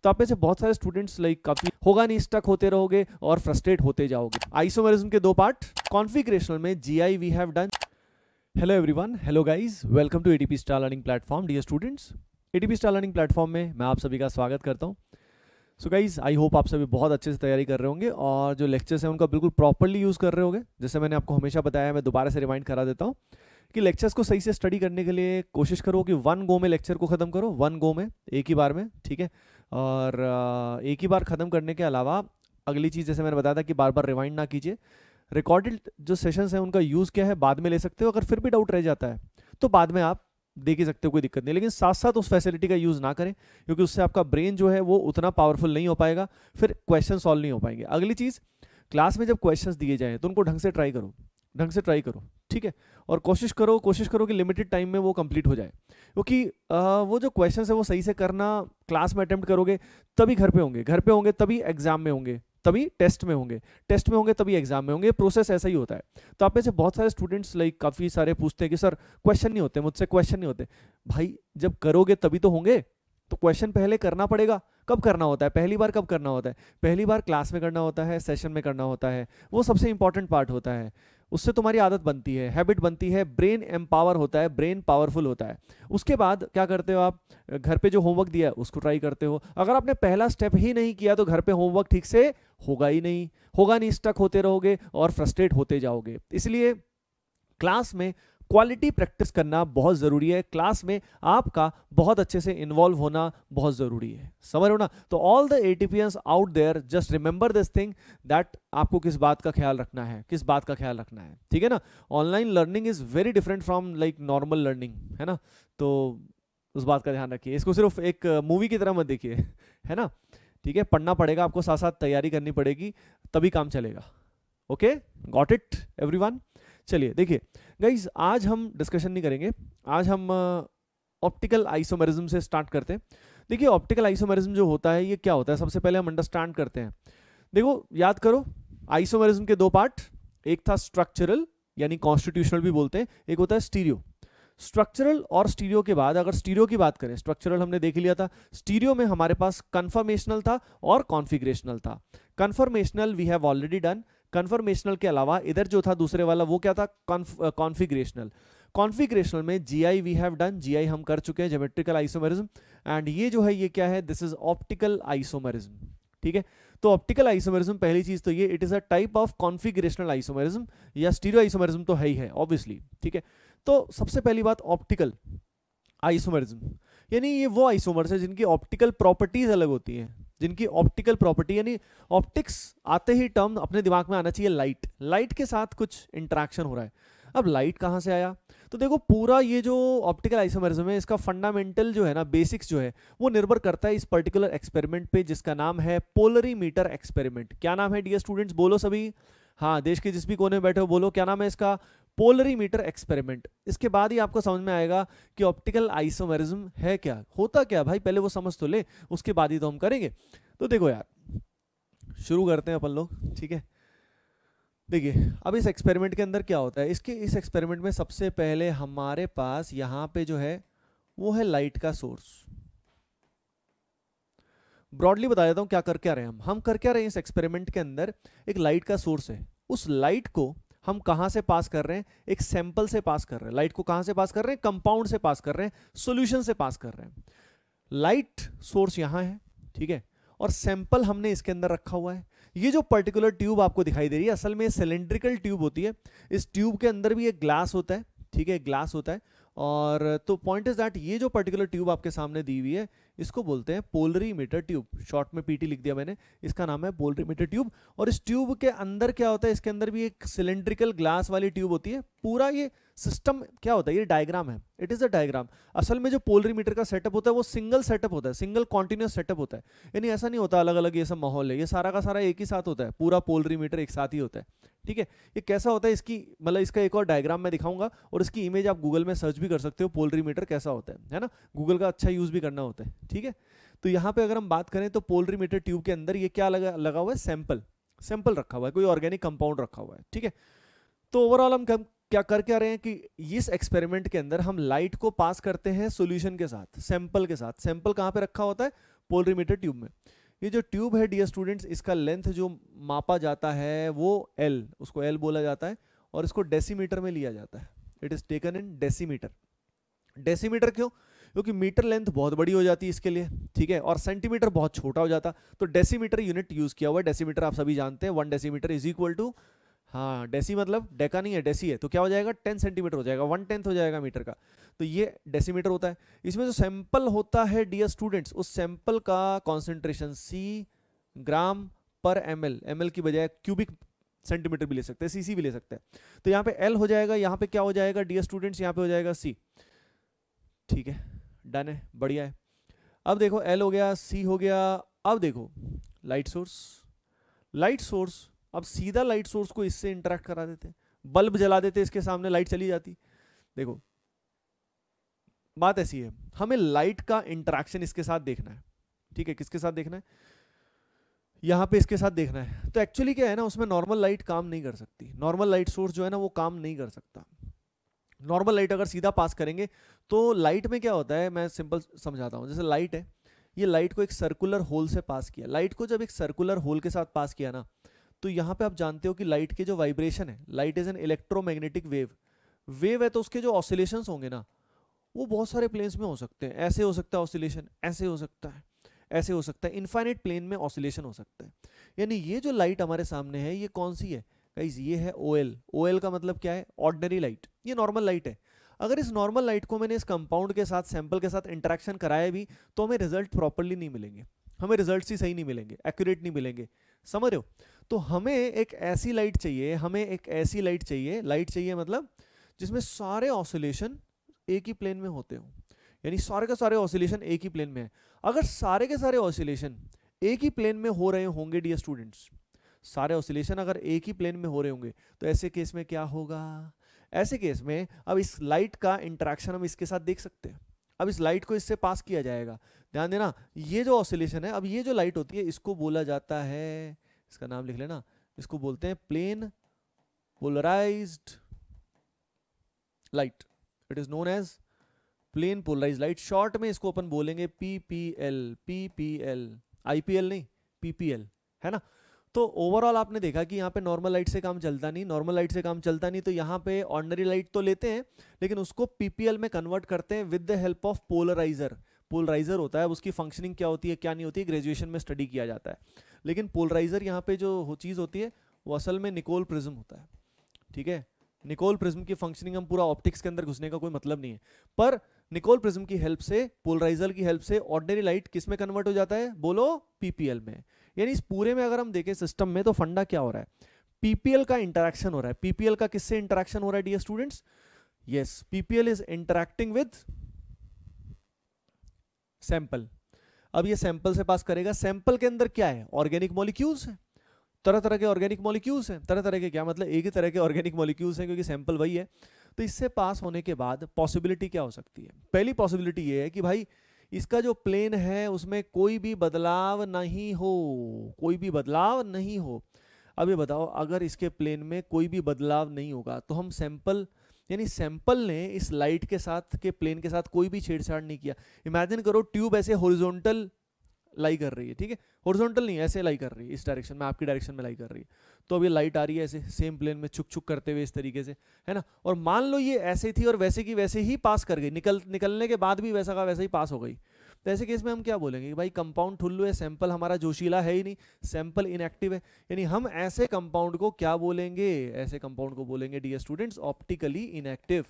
तो आप में से बहुत सारे स्टूडेंट्स लाइक काफी होगा नहीं, स्टक होते रहोगे और फ्रस्ट्रेट होते जाओगे। आइसोमेरिज्म के दो पार्ट, कॉन्फिगरेशनल में GI we have done. Hello everyone, hello guys, welcome to ATP star learning platform. Dear students, ATP star learning platform में मैं आप सभी का स्वागत करता हूं। सो गाइस, आई होप आप सभी बहुत अच्छे से तैयारी कर रहे होंगे और जो लेक्चर्स हैं उनका बिल्कुल प्रॉपर्ली यूज़ कर रहे होंगे। जैसे मैंने आपको हमेशा बताया, मैं दोबारा से रिमाइंड करा देता हूँ कि लेक्चर्स को सही से स्टडी करने के लिए कोशिश करो कि वन गो में लेक्चर को ख़त्म करो, वन गो में, एक ही बार में, ठीक है। और एक ही बार ख़त्म करने के अलावा अगली चीज़, जैसे मैंने बताया था कि बार बार रिवाइंड ना कीजिए। रिकॉर्डेड जो सेशंस हैं उनका यूज़ क्या है बाद में ले सकते हो, अगर फिर भी डाउट रह जाता है तो बाद में आप देख ही सकते हो, कोई दिक्कत नहीं। लेकिन साथ साथ उस फैसिलिटी का यूज़ ना करें, क्योंकि उससे आपका ब्रेन जो है वो उतना पावरफुल नहीं हो पाएगा, फिर क्वेश्चन सॉल्व नहीं हो पाएंगे। अगली चीज़, क्लास में जब क्वेश्चंस दिए जाएँ तो उनको ढंग से ट्राई करो, ढंग से ट्राई करो, ठीक है। और कोशिश करो कि लिमिटेड टाइम में वो कंप्लीट हो जाए, क्योंकि वो जो क्वेश्चन है वो सही से करना क्लास में अटेम्प्ट करोगे तभी घर पे होंगे तभी एग्जाम में होंगे, तभी टेस्ट में होंगे तभी एग्जाम में होंगे। प्रोसेस ऐसा ही होता है। तो आप में से बहुत सारे स्टूडेंट्स लाइक काफ़ी सारे पूछते हैं कि सर क्वेश्चन नहीं होते, मुझसे क्वेश्चन नहीं होते। भाई जब करोगे तभी तो होंगे, तो क्वेश्चन पहले करना पड़ेगा। कब करना होता है? पहली बार कब करना होता है? पहली बार क्लास में करना होता है, सेशन में करना होता है, वो सबसे इंपॉर्टेंट पार्ट होता है। उससे तुम्हारी आदत बनती है, हैबिट बनती है, ब्रेन एम्पावर होता है, ब्रेन पावरफुल होता है। उसके बाद क्या करते हो आप? घर पे जो होमवर्क दिया है उसको ट्राई करते हो। अगर आपने पहला स्टेप ही नहीं किया तो घर पे होमवर्क ठीक से होगा नहीं, स्टक होते रहोगे और फ्रस्ट्रेट होते जाओगे। इसलिए क्लास में क्वालिटी प्रैक्टिस करना बहुत ज़रूरी है, क्लास में आपका बहुत अच्छे से इन्वॉल्व होना बहुत ज़रूरी है, समझ रहे हो ना। तो ऑल द एटीपीएंस out there, just remember this thing that आपको किस बात का ख्याल रखना है, ठीक है ना। Online learning is very different from like normal learning, है ना। तो उस बात का ध्यान रखिए, इसको सिर्फ एक मूवी की तरह मत देखिए, है ना। ठीक है, पढ़ना पड़ेगा आपको, साथ साथ तैयारी करनी पड़ेगी, तभी काम चलेगा। Okay, got it everyone. चलिए देखिए गाइज, आज हम डिस्कशन नहीं करेंगे, आज हम ऑप्टिकल आइसोमेरिज्म से स्टार्ट करते हैं। देखिए ऑप्टिकल आइसोमेरिज्म जो होता है ये क्या होता है, सबसे पहले हम अंडरस्टैंड करते हैं। देखो याद करो, आइसोमेरिज्म के दो पार्ट, एक था स्ट्रक्चरल यानी कॉन्स्टिट्यूशनल भी बोलते हैं, एक होता है स्टीरियो। स्ट्रक्चरल और स्टीरियो के बाद अगर स्टीरियो की बात करें, स्ट्रक्चरल हमने देख लिया था, स्टीरियो में हमारे पास कन्फर्मेशनल था और कॉन्फिगरेशनल था। Conformational we have already done. Conformational के अलावा इधर जो था दूसरे वाला वो क्या था? कॉन्फिगरेशनल। कॉन्फिगरेशनल में GI we have done, GI हम कर चुके हैं, ज्योमेट्रिकल आइसोमेरिज्म। एंड ये जो है ये क्या है? दिस इज ऑप्टिकल आइसोमेरिज्म, ठीक है। तो ऑप्टिकल आइसोमेरिज्म पहली चीज तो ये, it is a type of configurational isomerism, या स्टीरियो आइसोमेरिज्म तो है ही है ऑब्वियसली, ठीक है। तो सबसे पहली बात, ऑप्टिकल आइसोमेरिज्म यानी ये वो आइसोमर्स है जिनकी ऑप्टिकल प्रॉपर्टीज अलग होती हैं, जिनकी ऑप्टिकल प्रॉपर्टी यानी ऑप्टिक्स आते ही टर्म अपने दिमाग में आना चाहिए लाइट, लाइट के साथ कुछ इंटरेक्शन हो रहा है। अब लाइट कहाँ से आया? तो देखो पूरा ये जो ऑप्टिकल आइसोमेरिज्म है इसका फंडामेंटल जो है ना, बेसिक्स जो है वो निर्भर करता है इस पर्टिकुलर एक्सपेरिमेंट पे जिसका नाम है पोलरीमीटर एक्सपेरिमेंट। क्या नाम है डियर स्टूडेंट्स? बोलो सभी, हाँ देश के जिस भी कोने में बैठे हो बोलो, क्या नाम है इसका? Polarimeter experiment. इसके बाद ही आपको समझ में आएगा कि ऑप्टिकल आइसोमेरिज्म है क्या, होता क्या भाई, पहले वो समझ तो ले, उसके बाद ही तो हम करेंगे। तो देखो यार, शुरू करते हैं अपन लोग, ठीक है। देखिए अब इस एक्सपेरिमेंट के अंदर क्या होता है, इस एक्सपेरिमेंट में सबसे पहले हमारे पास यहाँ पे जो है वो है लाइट का सोर्स। ब्रॉडली बता देता हूँ क्या कर क्या रहे हैं हम कर क्या रहे हैं इस एक्सपेरिमेंट के अंदर। एक लाइट का सोर्स है, उस लाइट को हम कहां से पास कर रहे हैं? एक सैंपल से पास कर रहे हैं। लाइट को कहां से पास कर रहे हैं? कंपाउंड से पास कर रहे हैं, सॉल्यूशन से पास कर रहे हैं। लाइट सोर्स यहां है, ठीक है, और सैंपल हमने इसके अंदर रखा हुआ है। ये जो पर्टिकुलर ट्यूब आपको दिखाई दे रही है असल में सिलेंड्रिकल ट्यूब होती है। इस ट्यूब के अंदर भी एक ग्लास होता है, ठीक है, ग्लास होता है। और तो पॉइंट इज दैट ये जो पर्टिकुलर ट्यूब आपके सामने दी हुई है इसको बोलते हैं पोलरीमीटर ट्यूब, शॉर्ट में पीटी लिख दिया मैंने, इसका नाम है पोलरीमीटर ट्यूब। और इस ट्यूब के अंदर क्या होता है? इसके अंदर भी एक सिलेंड्रिकल ग्लास वाली ट्यूब होती है। पूरा ये सिस्टम क्या होता है? ये डायग्राम है, इट इज अ डायग्राम। असल में जो पोलरीमीटर का सेटअप होता है वो सिंगल सेटअप होता है, सिंगल कॉन्टिन्यूस सेटअप होता है, यानी ऐसा नहीं होता अलग अलग ये सब माहौल है, ये सारा का सारा एक ही साथ होता है, पूरा पोलरीमीटर एक साथ ही होता है, ठीक है। ये कैसा होता है इसकी मतलब इसका एक और डायग्राम मैं दिखाऊंगा, और इसकी इमेज आप गूगल में सर्च भी कर सकते हो, पोलरीमीटर कैसा होता है ना। गूगल का अच्छा यूज भी करना होता है, ठीक है। तो यहाँ पे अगर हम बात करें तो पोलरीमीटर ट्यूब के अंदर ये क्या लगा हुआ है? सैंपल रखा हुआ है, कोई ऑर्गेनिक कंपाउंड रखा हुआ है, ठीक है। तो ओवरऑल हम क्या रहे हैं कि इस एक्सपेरिमेंट के अंदर हम लाइट को पास करते हैं सॉल्यूशन के साथ, सैंपल के साथ। सैंपल कहाँ पे रखा होता है? पोलरीमीटर ट्यूब में। ये जो ट्यूब है डियर स्टूडेंट्स, इसका लेंथ जो मापा जाता है वो L, उसको L बोला जाता है, और इसको डेसीमीटर में लिया जाता है। It is taken in decimetre. Decimetre क्यों? क्योंकि मीटर लेंथ बहुत बड़ी हो जाती है इसके लिए, ठीक है, और सेंटीमीटर बहुत छोटा हो जाता, तो डेसीमीटर यूनिट यूज किया हुआ है। डेसीमीटर आप सभी जानते हैं, 1 डेसीमीटर इज इक्वल टू, हाँ डेसी मतलब डेका नहीं है, डेसी है, तो क्या हो जाएगा 10 सेंटीमीटर हो जाएगा, 1/10 हो जाएगा मीटर का, तो ये डेसीमीटर होता है। इसमें जो सैंपल होता है डियर स्टूडेंट्स, उस सैंपल का कॉन्सेंट्रेशन C ग्राम पर ml, ml की बजाय क्यूबिक सेंटीमीटर भी ले सकते हैं, cc भी ले सकते हैं, तो यहाँ पे L हो जाएगा, यहाँ पे क्या हो जाएगा डियर स्टूडेंट्स, यहाँ पे हो जाएगा C, ठीक है, डन है, बढ़िया है। अब देखो L हो गया, C हो गया, अब देखो लाइट सोर्स, लाइट सोर्स, अब सीधा लाइट सोर्स को इससे इंटरेक्ट करा देते, बल्ब जला देते, इसके सामने लाइट चली जाती। देखो बात ऐसी है, हमें लाइट का इंटरेक्शन इसके साथ देखना है, ठीक है, किसके साथ देखना है, यहाँ पे इसके साथ देखना है। तो एक्चुअली क्या है ना, उसमें नॉर्मल लाइट काम नहीं कर सकती, नॉर्मल लाइट सोर्स जो है ना वो काम नहीं कर सकता। नॉर्मल लाइट अगर सीधा पास करेंगे तो लाइट में क्या होता है, मैं सिंपल समझाता हूँ। जैसे लाइट है, ये लाइट को एक सर्कुलर होल से पास किया, लाइट को जब एक सर्कुलर होल के साथ पास किया ना, तो यहाँ पे आप जानते हो कि लाइट के जो वाइब्रेशन है, light is an electromagnetic wave, wave है तो उसके जो ऑसिलेशंस होंगे ना वो बहुत सारे प्लेन्स में हो सकते हैं। ऐसे हो सकता है ऑसिलेशन, ऐसे हो सकता है, ऐसे हो सकता है, इनफाइनाइट प्लेन में ऑसिलेशन हो सकता है। यानी ये जो लाइट हमारे सामने है ये कौन सी है गाइस, ये है OL। OL का मतलब क्या है, ऑर्डिनरी लाइट, ये नॉर्मल लाइट है। अगर इस नॉर्मल लाइट को मैंने इस कंपाउंड के साथ, सैंपल के साथ इंटरेक्शन कराया भी तो हमें रिजल्ट प्रॉपर्ली नहीं मिलेंगे, हमें रिजल्ट ही सही नहीं मिलेंगे, एक्यूरेट नहीं मिलेंगे, समझ रहे हो। तो हमें एक ऐसी लाइट चाहिए, हमें एक ऐसी लाइट चाहिए, लाइट चाहिए मतलब जिसमें सारे ऑसिलेशन एक ही प्लेन में होते हो, यानी सारे के सारे ऑसिलेशन एक ही प्लेन में है। अगर सारे के सारे ऑसिलेशन एक ही प्लेन में हो रहे होंगे डियर स्टूडेंट्स, सारे ऑसिलेशन अगर एक ही प्लेन में हो रहे होंगे तो ऐसे केस में क्या होगा, ऐसे केस में अब इस लाइट का इंटरेक्शन हम इसके साथ देख सकते हैं। अब इस लाइट को इससे पास किया जाएगा, ध्यान देना, ये जो ऑसिलेशन है, अब ये जो लाइट होती है इसको बोला जाता है, इसका नाम लिख लेना, इसको बोलते हैं plane polarized light, it is known as plane polarized light, short में इसको अपन बोलेंगे PPL, PPL, IPL नहीं, PPL, है ना। तो ओवरऑल आपने देखा कि यहाँ पे नॉर्मल लाइट से काम चलता नहीं, नॉर्मल लाइट से काम चलता नहीं, तो यहाँ पे ऑर्डिनरी लाइट तो लेते हैं लेकिन उसको PPL में कन्वर्ट करते हैं with the help of polarizer. Polarizer होता है, उसकी फंक्शनिंग क्या होती है क्या नहीं होती है ग्रेजुएशन में स्टडी किया जाता है, लेकिन पोलराइजर यहाँ पे जो चीज़ होती है वो असल में निकोल प्रिज्म होता है, ठीक है। निकोल प्रिज्म की फंक्शनिंग, हम पूरा ऑप्टिक्स के अंदर घुसने का कोई मतलब नहीं है, पर निकोल प्रिज्म की हेल्प से, पोलराइजर की हेल्प से ऑर्डिनरी लाइट किस में कन्वर्ट हो जाता है, बोलो PPL में। यानी इस पूरे में अगर हम देखें सिस्टम में तो फंडा क्या हो रहा है, PPL का इंटरेक्शन हो रहा है। PPL का किससे इंटरेक्शन हो रहा है dear students, yes, PPL is interacting with sample. अब ये सैंपल से पास करेगा, सैंपल के अंदर क्या है, ऑर्गेनिक मॉलिक्यूल्स है, तरह तरह के ऑर्गेनिक मॉलिक्यूल्स हैं, तरह तरह के क्या मतलब एक ही तरह के ऑर्गेनिक मॉलिक्यूल्स हैं क्योंकि सैंपल वही है। तो इससे पास होने के बाद पॉसिबिलिटी क्या हो सकती है, पहली पॉसिबिलिटी ये है कि भाई इसका जो प्लेन है उसमें कोई भी बदलाव नहीं हो, कोई भी बदलाव नहीं हो। अब ये बताओ, अगर इसके प्लेन में कोई भी बदलाव नहीं होगा तो हम सैंपल, यानी सैंपल ने इस लाइट के साथ के प्लेन के साथ कोई भी छेड़छाड़ नहीं किया। इमेजिन करो ट्यूब ऐसे हॉरिजॉन्टल लाई कर रही है, ठीक है, हॉरिजॉन्टल नहीं, ऐसे लाई कर रही है, इस डायरेक्शन में, आपकी डायरेक्शन में लाई कर रही है, तो अब ये लाइट आ रही है ऐसे सेम प्लेन में छुक छुक करते हुए इस तरीके से, है ना। और मान लो ये ऐसे थी और वैसे की वैसे ही पास कर गई, निकलने के बाद भी वैसा का वैसा ही पास हो गई, तो ऐसे केस में हम क्या बोलेंगे कि भाई कंपाउंड ठुल्लू है, सैंपल हमारा जोशीला है ही नहीं, सैंपल इनएक्टिव है। यानी हम ऐसे कंपाउंड को क्या बोलेंगे, ऐसे कंपाउंड को बोलेंगे डियर स्टूडेंट्स ऑप्टिकली इनएक्टिव,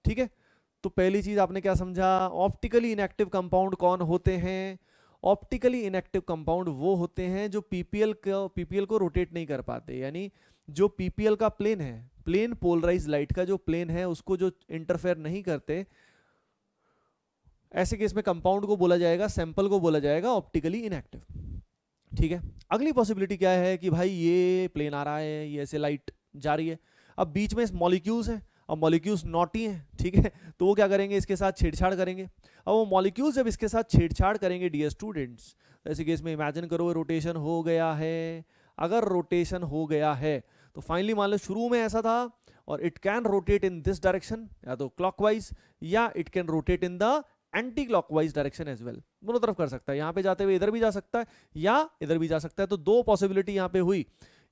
ठीक है। तो पहली चीज आपने क्या समझा, ऑप्टिकली इनएक्टिव कंपाउंड कौन होते हैं, ऑप्टिकली इनएक्टिव कंपाउंड वो होते हैं जो पीपीएल को रोटेट नहीं कर पाते, यानी जो पीपीएल का प्लेन है, प्लेन पोलराइज लाइट का जो प्लेन है उसको जो इंटरफेयर नहीं करते, ऐसे केस में कंपाउंड को बोला जाएगा, सैंपल को बोला जाएगा ऑप्टिकली इनएक्टिव, ठीक है। अगली पॉसिबिलिटी क्या है कि भाई ये प्लेन आ रहा है, ये ऐसे लाइट जा रही है, अब बीच में मॉलिक्यूल्स हैं, अब मॉलिक्यूल्स नॉटी हैं, ठीक है, तो वो क्या करेंगे, इसके साथ छेड़छाड़ करेंगे। अब वो मॉलिक्यूल्स जब इसके साथ छेड़छाड़ करेंगे डियर स्टूडेंट्स, ऐसे केस में इमेजिन करो रोटेशन हो गया है, अगर रोटेशन हो गया है तो फाइनली मान लो शुरू में ऐसा था और it can rotate in this direction, या तो क्लॉकवाइज या it can rotate in the anti clockwise direction as well, दोनों तरफ कर सकता है, यहाँ पे जाते हुए इधर भी जा सकता है या इधर भी जा सकता है। तो दो पॉसिबिलिटी यहाँ पे हुई,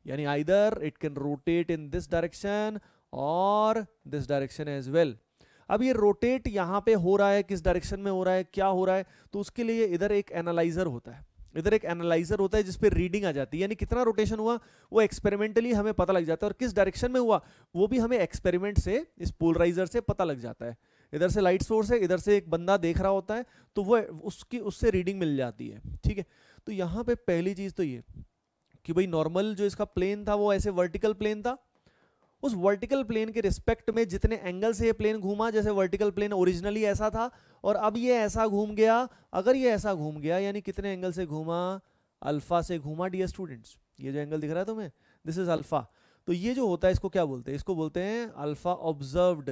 यानी either it can rotate in this direction और दिस डायरेक्शन एज वेल। अब ये रोटेट यहाँ पे हो रहा है, किस डायरेक्शन में हो रहा है, क्या हो रहा है, तो उसके लिए इधर एक एनालाइजर होता है, इधर एक एनालाइजर होता है जिस पे रीडिंग आ जाती है, यानी कितना रोटेशन हुआ वो एक्सपेरिमेंटली हमें पता लग जाता है, और किस डायरेक्शन में हुआ वो भी हमें एक्सपेरिमेंट से, इस पोलराइजर से पता लग जाता है। इधर से लाइट सोर्स है, इधर से एक बंदा देख रहा होता है, तो वो उससे रीडिंग मिल जाती है, ठीक है। तो यहाँ पे पहली चीज तो ये कि भाई नॉर्मल जो इसका प्लेन था वो ऐसे वर्टिकल प्लेन था, उस वर्टिकल प्लेन के रिस्पेक्ट में जितने एंगल से ये प्लेन घूमा, जैसे वर्टिकल प्लेन ओरिजिनली ऐसा था और अब ये ऐसा घूम गया, अगर ये ऐसा घूम गया यानी कितने एंगल से घूमा, अल्फा से घूमा डियर स्टूडेंट्स। ये जो एंगल दिख रहा है तुम्हें, दिस इज अल्फा। तो ये जो होता है इसको क्या बोलते हैं, इसको बोलते हैं अल्फा ऑब्जर्व्ड,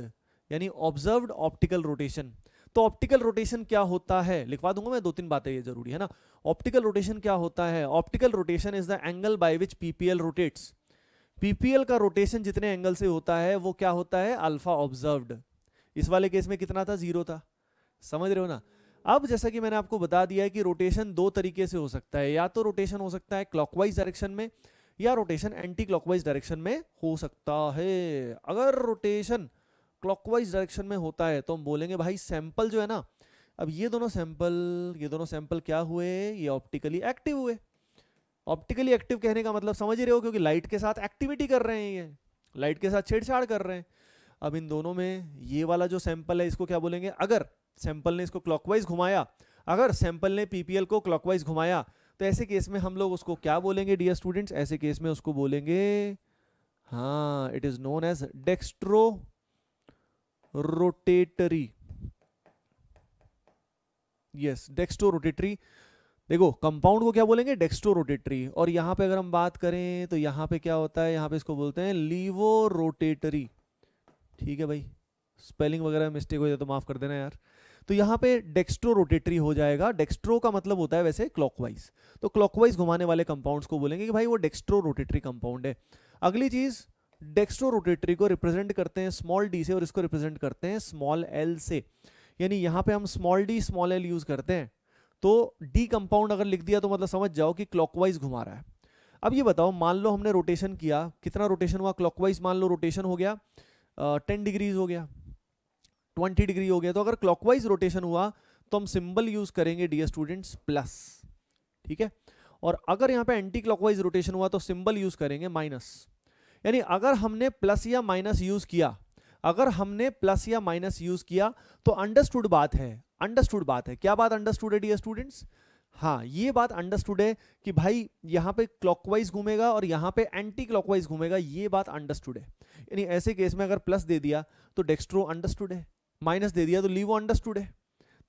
यानी ऑब्जर्व्ड ऑप्टिकल रोटेशन। तो ऑप्टिकल रोटेशन क्या होता है लिखवा दूंगा मैं, दो तीन बातें ये जरूरी है ना। ऑप्टिकल रोटेशन क्या होता है, optical rotation is the angle by which PPL rotates. PPL का रोटेशन जितने एंगल से होता है वो क्या होता है, अल्फा ऑब्जर्व्ड। इस वाले केस में कितना था, 0 था, समझ रहे हो ना। अब जैसा कि मैंने आपको बता दिया है कि रोटेशन दो तरीके से हो सकता है, या तो रोटेशन हो सकता है क्लॉकवाइज डायरेक्शन में या रोटेशन एंटी क्लॉकवाइज डायरेक्शन में हो सकता है। अगर रोटेशन क्लॉकवाइज डायरेक्शन में होता है तो हम बोलेंगे भाई सैंपल जो है ना, अब ये दोनों सैंपल क्या हुए, ये ऑप्टिकली एक्टिव हुए। ऑप्टिकली एक्टिव कहने का मतलब समझ ही रहे हो, क्योंकि लाइट के साथ एक्टिविटी कर रहे हैं, ये लाइट के साथ छेड़छाड़ कर रहे हैं। अब इन दोनों में ये वाला जो सैंपल है इसको क्या बोलेंगे, अगर सैंपल ने इसको क्लॉकवाइज घुमाया, अगर सैंपल ने पीपीएल को क्लॉकवाइज घुमाया, तो ऐसे केस में हम लोग उसको क्या बोलेंगे डियर स्टूडेंट्स, ऐसे केस में उसको बोलेंगे, हाँ, it is known as dextro rotatory. Yes, dextro rotatory. देखो कंपाउंड को क्या बोलेंगे, डेक्स्ट्रो रोटेटरी। और यहाँ पे अगर हम बात करें तो यहाँ पे क्या होता है, यहाँ पे इसको बोलते हैं लीवो रोटेटरी। ठीक है भाई, स्पेलिंग वगैरह मिस्टेक हो जाए तो माफ कर देना यार। तो यहाँ पे डेक्स्ट्रो रोटेटरी हो जाएगा। डेक्स्ट्रो का मतलब होता है वैसे क्लॉकवाइज, तो क्लॉकवाइज घुमाने वाले कंपाउंड्स को बोलेंगे कि भाई वो डेक्स्ट्रो रोटेटरी कंपाउंड है। अगली चीज, डेक्स्ट्रो रोटेटरी को रिप्रेजेंट करते हैं स्मॉल डी से और इसको रिप्रेजेंट करते हैं स्मॉल एल से, यानी यहाँ पे हम small D small L use करते हैं। तो डी कंपाउंड अगर लिख दिया तो मतलब समझ जाओ कि क्लॉकवाइज घुमा रहा है। अब ये बताओ, मान लो हमने रोटेशन किया, कितना रोटेशन हुआ क्लॉकवाइज, मान लो रोटेशन हो गया 10 डिग्रीज हो गया, 20 डिग्री हो गया। तो अगर क्लॉकवाइज रोटेशन हुआ तो हम सिंबल यूज करेंगे डियर स्टूडेंट्स प्लस, ठीक है। और अगर यहाँ पे एंटी क्लॉकवाइज रोटेशन हुआ तो सिंबल यूज करेंगे माइनस। यानी अगर हमने प्लस या माइनस यूज किया, अगर हमने प्लस या माइनस यूज किया तो अंडरस्टूड बात है, अंडरस्टूड बात है। क्या बात अंडरस्टूड है डियर स्टूडेंट्स, हाँ ये बात अंडरस्टूड है कि भाई यहाँ पे क्लॉकवाइज घूमेगा और यहाँ पे एंटी क्लॉकवाइज घूमेगा, ये बात अंडरस्टूड है। यानी ऐसे केस में अगर प्लस दे दिया तो डेक्स्ट्रो अंडरस्टूड है, माइनस दे दिया तो लीवो अंडरस्टूड है।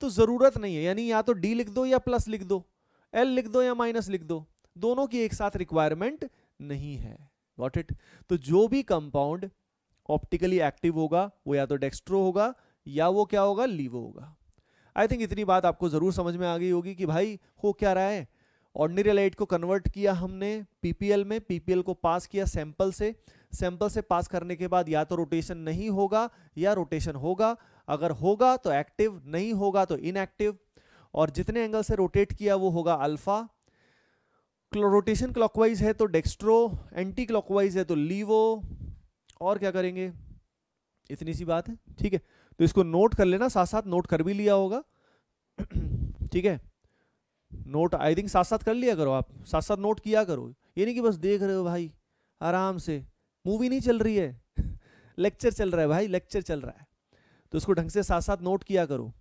तो जरूरत नहीं है, यानी या तो डी लिख दो या प्लस लिख दो, एल लिख दो या माइनस लिख दो, दोनों की एक साथ रिक्वायरमेंट नहीं है। Got it. तो जो भी कंपाउंड ऑप्टिकली एक्टिव होगा वो या तो डेक्स्ट्रो होगा या वो क्या होगा, लीवो होगा। आई थिंक इतनी बात आपको जरूर समझ में आ गई होगी कि भाई हो क्या रहा है। ऑर्डिनरी लाइट को कन्वर्ट किया हमने पीपीएल में, पीपीएल को पास किया सैंपल से, सैंपल से पास करने के बाद या तो रोटेशन नहीं होगा या रोटेशन होगा, अगर होगा तो एक्टिव, नहीं होगा तो इनएक्टिव। और जितने एंगल से रोटेट किया वो होगा अल्फा। रोटेशन क्लॉकवाइज है तो डेक्स्ट्रो, एंटी क्लॉकवाइज है तो लीवो। और क्या करेंगे, इतनी सी बात है, ठीक है। तो इसको नोट कर लेना, साथ साथ नोट कर भी लिया होगा ठीक है। नोट आई थिंक साथ साथ कर लिया करो, आप साथ साथ नोट किया करो, ये नहीं कि बस देख रहे हो भाई आराम से, मूवी नहीं चल रही है लेक्चर चल रहा है भाई, लेक्चर चल रहा है, तो इसको ढंग से साथ साथ नोट किया करो।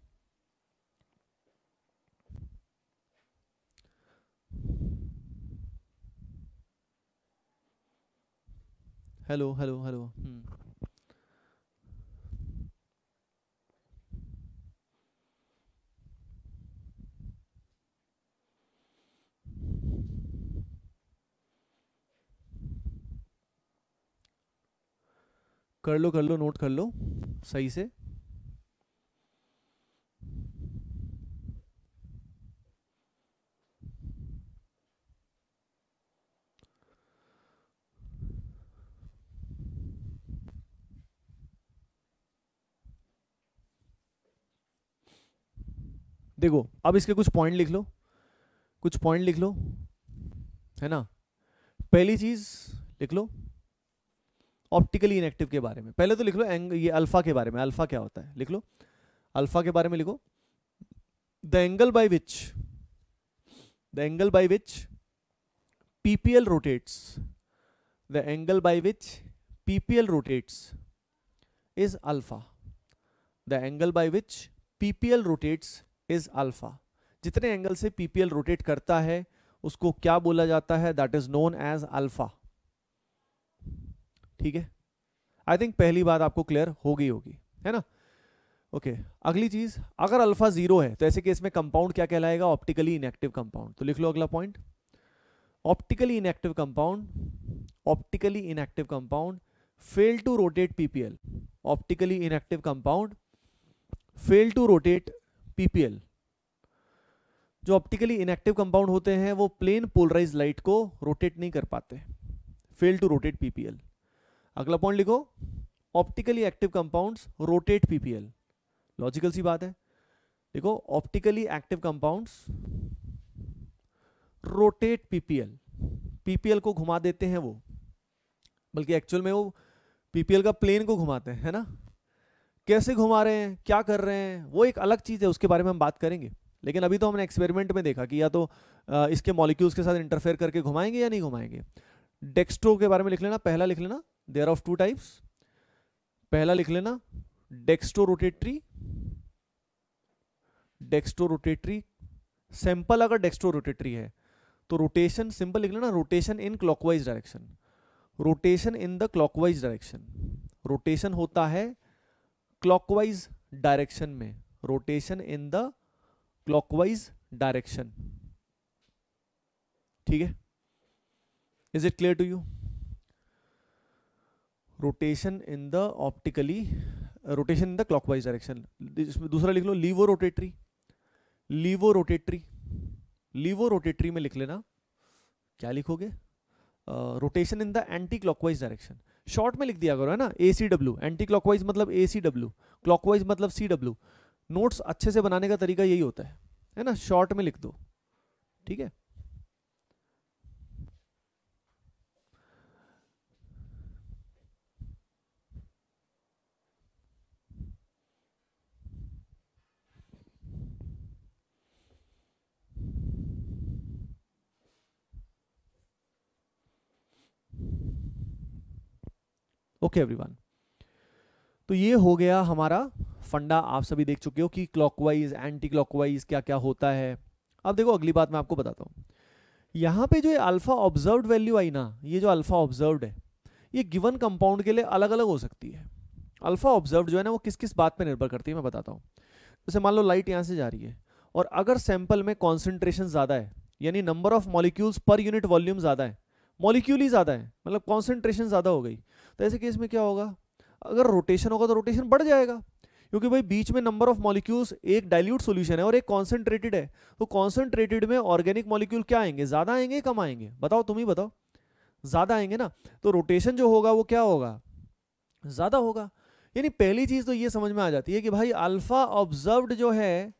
Hello hello hello. कर लो नोट कर लो सही से। देखो अब इसके कुछ पॉइंट लिख लो, कुछ पॉइंट लिख लो, है ना। पहली चीज लिख लो ऑप्टिकली इनएक्टिव के बारे में, पहले तो लिख लो ये अल्फा के बारे में, अल्फा क्या होता है लिख लो, अल्फा के बारे में लिखो। The angle by which PPL rotates, the angle by which PPL rotates is alpha, the angle by which PPL rotates is alpha. जितने एंगल से पीपीएल रोटेट करता है उसको क्या बोला जाता है, that is known as alpha. ठीक है, आई थिंक पहली बात आपको क्लियर हो गई होगी, है ना। ओके अगली चीज, अगर अल्फा 0 है तो ऐसे केस में कंपाउंड क्या कहलाएगा, ऑप्टिकली इनएक्टिव कंपाउंड। तो लिख लो अगला point, optically inactive compound, optically inactive compound fail to rotate PPL, optically inactive compound fail to rotate PPL. जो ऑप्टिकली इनएक्टिव कंपाउंड होते हैं वो प्लेन पोलराइज लाइट को रोटेट नहीं कर पाते, फेल टू रोटेट पीपीएल। अगला पॉइंट लिखो, optically active compounds rotate PPL, logical सी बात है। देखो optically active compounds rotate PPL, PPL को घुमा देते हैं वो, बल्कि एक्चुअल में वो पीपीएल का प्लेन को घुमाते हैं, है ना। कैसे घुमा रहे हैं, क्या कर रहे हैं, वो एक अलग चीज है, उसके बारे में हम बात करेंगे। लेकिन अभी तो हमने एक्सपेरिमेंट में देखा कि या तो इसके मॉलिक्यूल्स के साथ इंटरफेयर करके घुमाएंगे या नहीं घुमाएंगे। डेक्स्ट्रो के बारे में लिख लेना, पहला लिख लेना, देयर ऑफ 2 टाइप्स। पहला लिख लेना dextro rotatory, dextro rotatory. Sample अगर डेक्स्ट्रो रोटेटरी है तो रोटेशन सिंपल लिख लेना, rotation in clockwise direction, rotation in the clockwise direction. Rotation होता है क्लॉकवाइज डायरेक्शन में, rotation in the clockwise direction. ठीक है, is it clear to you. Rotation in the optically, rotation in the clockwise direction. दूसरा लिख लो laevo rotatory, laevo rotatory, laevo rotatory में लिख लेना, क्या लिखोगे, rotation in the anti clockwise direction. Short में लिख दिया करो, है ना, ACW, एंटी क्लॉकवाइज मतलब ACW, क्लॉकवाइज मतलब CW। नोट्स अच्छे से बनाने का तरीका यही होता है ना, शॉर्ट में लिख दो। ठीक है, ओके एवरीवन। तो ये हो गया हमारा फंडा, आप सभी देख चुके हो कि क्लॉकवाइज एंटी क्लॉकवाइज क्या क्या होता है। अब देखो अगली बात मैं आपको बताता हूँ, यहाँ पे जो ये अल्फा ऑब्जर्व्ड वैल्यू आई ना, ये जो अल्फा ऑब्जर्व्ड है ये गिवन कंपाउंड के लिए अलग अलग हो सकती है। अल्फा ऑब्जर्व्ड जो है ना वो किस किस बात पे निर्भर करती है मैं बताता हूँ। जैसे मान लो लाइट यहाँ से जा रही है और अगर सैंपल में कॉन्सेंट्रेशन ज़्यादा है, यानी number of molecules per unit volume ज़्यादा है, मॉलिक्यूल ही ज़्यादा है मतलब कॉन्सेंट्रेशन ज़्यादा हो गई, तो ऐसे केस में क्या होगा, अगर रोटेशन होगा तो रोटेशन बढ़ जाएगा, क्योंकि भाई बीच में नंबर ऑफ मॉलिक्यूल्स, एक डाइल्यूट सॉल्यूशन है और एक कॉन्सेंट्रेटेड है, तो कॉन्सेंट्रेटेड में ऑर्गेनिक मॉलिक्यूल क्या आएंगे, ज़्यादा आएंगे कम आएंगे, बताओ तुम ही बताओ, ज़्यादा आएंगे ना, तो रोटेशन जो होगा वो क्या होगा, ज़्यादा होगा। यानी पहली चीज़ तो ये समझ में आ जाती है कि भाई अल्फा ऑब्जर्व्ड जो है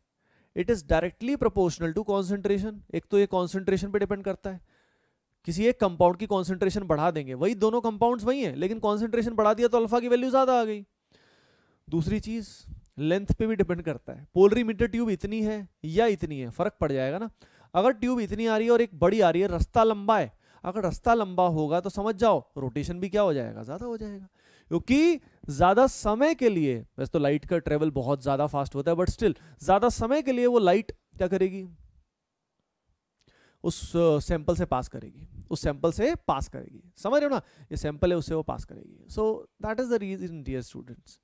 it is directly proportional to concentration. एक तो ये कॉन्सेंट्रेशन पे डिपेंड करता है, किसी एक कंपाउंड की कॉन्सेंट्रेशन बढ़ा देंगे, वही दोनों कंपाउंड्स वही हैं लेकिन कॉन्सेंट्रेशन बढ़ा दिया तो अल्फा की वैल्यू ज़्यादा आ गई। दूसरी चीज़ लेंथ पे भी डिपेंड करता है, पोलरीमीटर ट्यूब इतनी है या इतनी है, फर्क पड़ जाएगा ना। अगर ट्यूब इतनी आ रही है और एक बड़ी आ रही है, रास्ता लंबा है, अगर रास्ता लंबा होगा तो समझ जाओ रोटेशन भी क्या हो जाएगा, ज़्यादा हो जाएगा, क्योंकि ज़्यादा समय के लिए, वैसे तो लाइट का ट्रेवल बहुत ज़्यादा फास्ट होता है बट स्टिल ज़्यादा समय के लिए वो लाइट क्या करेगी, उस सैंपल से पास करेगी, उस सैंपल से पास करेगी, समझ रहे हो ना, ये सैंपल है उससे वो पास करेगी। So that is the reason dear students,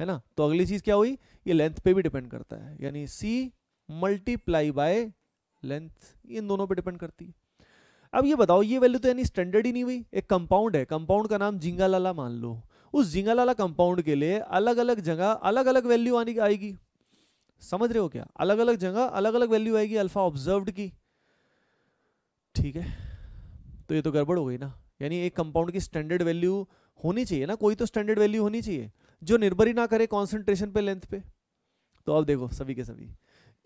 है ना। तो अगली चीज क्या हुई, ये लेंथ पे भी डिपेंड करता है, यानी C मल्टीप्लाई बाय लेंथ, इन दोनों पे डिपेंड करती है। अब ये बताओ ये वैल्यू तो यानी स्टैंडर्ड ही नहीं हुई, एक कंपाउंड है, कंपाउंड का नाम जिंगालाला मान लो, उस जिंगालाला कंपाउंड के लिए अलग अलग जगह अलग अलग वैल्यू आएगी, समझ रहे हो क्या, अलग अलग जगह अलग अलग वैल्यू आएगी अल्फा ऑब्जर्व्ड की, ठीक है। तो ये तो गड़बड़ हो गई ना, यानी एक कंपाउंड की स्टैंडर्ड वैल्यू होनी चाहिए ना, कोई तो स्टैंडर्ड वैल्यू होनी चाहिए जो निर्भर ही ना करे कॉन्सेंट्रेशन पे, लेंथ पे। तो अब देखो सभी के सभी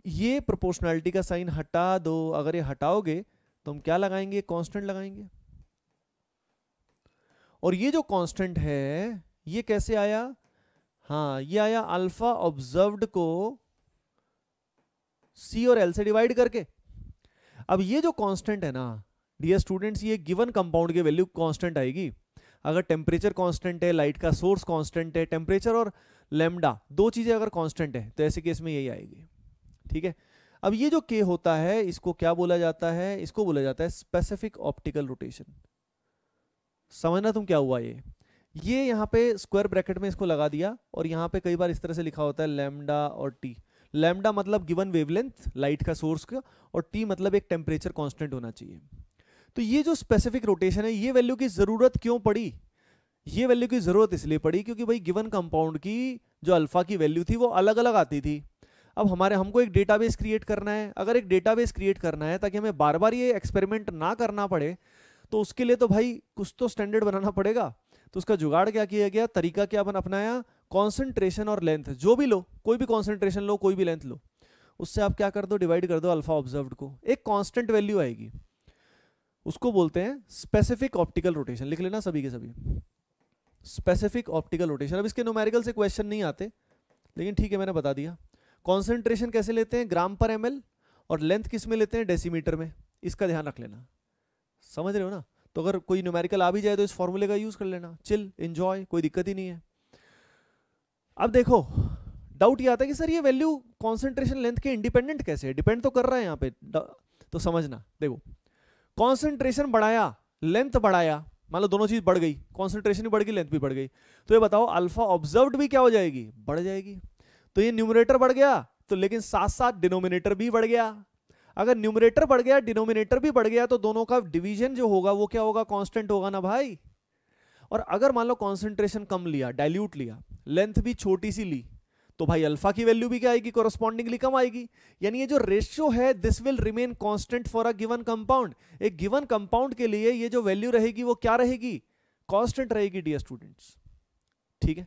ये प्रोपोर्शनैलिटी का साइन हटा दो, अगर ये हटाओगे तो हम क्या लगाएंगे, कांस्टेंट लगाएंगे। और ये जो कांस्टेंट है ये कैसे आया, हाँ ये आया अल्फा ऑब्जर्व्ड को सी और एल से डिवाइड करके। अब ये जो कांस्टेंट है ना डियर स्टूडेंट्स, ये गिवन कंपाउंड की वैल्यू कांस्टेंट आएगी। अगर टेम्परेचर कांस्टेंट है, लाइट का सोर्स कांस्टेंट है, टेम्परेचर और लैम्डा दो चीजें अगर कांस्टेंट है तो ऐसे केस में यही आएगी। ठीक है, अब ये जो के होता है इसको क्या बोला जाता है, इसको बोला जाता है स्पेसिफिक ऑप्टिकल रोटेशन। समझना तुम क्या हुआ, ये यहाँ पे स्क्वायर ब्रैकेट में इसको लगा दिया और यहाँ पे कई बार इस तरह से लिखा होता है लैम्डा और टी। लैम्डा मतलब गिवन वेवलेंथ लाइट का सोर्स का, और टी मतलब एक टेम्परेचर कांस्टेंट होना चाहिए। तो ये जो स्पेसिफिक रोटेशन है, ये वैल्यू की जरूरत क्यों पड़ी, ये वैल्यू की जरूरत इसलिए पड़ी क्योंकि भाई गिवन कंपाउंड की जो अल्फा की वैल्यू थी वो अलग अलग आती थी। अब हमको एक डेटाबेस क्रिएट करना है। अगर एक डेटाबेस क्रिएट करना है ताकि हमें बार बार ये एक्सपेरिमेंट ना करना पड़े, तो उसके लिए तो भाई कुछ तो स्टैंडर्ड बनाना पड़ेगा। तो उसका जुगाड़ क्या किया गया, तरीका क्या अपनाया, कॉन्सेंट्रेशन और लेंथ, जो भी लो, कोई भी कॉन्सेंट्रेशन लो, कोई भी लेंथ लो, उससे आप क्या कर दो, डिवाइड कर दो अल्फा ऑब्जर्व्ड को, एक कांस्टेंट वैल्यू आएगी, उसको बोलते हैं स्पेसिफिक ऑप्टिकल रोटेशन। लिख लेना सभी के सभी, स्पेसिफिक ऑप्टिकल रोटेशन। अब इसके न्यूमेरिकल से क्वेश्चन नहीं आते, लेकिन ठीक है मैंने बता दिया। कॉन्सेंट्रेशन कैसे लेते हैं, ग्राम पर एमएल, और लेंथ किस में लेते हैं, डेसीमीटर में। इसका ध्यान रख लेना, समझ रहे हो ना। तो अगर कोई न्यूमेरिकल आ भी जाए तो इस फॉर्मूले का यूज कर लेना, चिल एंजॉय, कोई दिक्कत ही नहीं है। अब देखो डाउट ये आता है कि सर ये वैल्यू कॉन्सेंट्रेशन लेंथ के इंडिपेंडेंट कैसे है, डिपेंड तो कर रहा है यहाँ पे। तो समझना, देखो कॉन्सेंट्रेशन बढ़ाया, लेंथ बढ़ाया, मान लो दोनों चीज बढ़ गई, कॉन्सेंट्रेशन भी बढ़ गई, लेंथ भी बढ़ गई, तो ये बताओ अल्फा ऑब्जर्व्ड भी क्या हो जाएगी, बढ़ जाएगी। तो ये न्यूमरेटर बढ़ गया, तो लेकिन साथ साथ डिनोमिनेटर भी बढ़ गया। अगर न्यूमरेटर बढ़ गया, डिनोमिनेटर भी बढ़ गया, तो दोनों का डिवीजन जो होगा वो क्या होगा, कांस्टेंट होगा ना भाई। और अगर मान लो कॉन्सेंट्रेशन कम लिया, डाइल्यूट लिया, लेंथ भी छोटी सी ली, तो भाई अल्फा की वैल्यू भी क्या आएगी, कोरोस्पॉन्डिंगली कम आएगी। यानी ये जो रेशियो है this will remain constant for a given compound. एक गिवन कंपाउंड के लिए ये जो वैल्यू रहेगी वो क्या रहेगी, कांस्टेंट रहेगी डियर स्टूडेंट्स। ठीक है,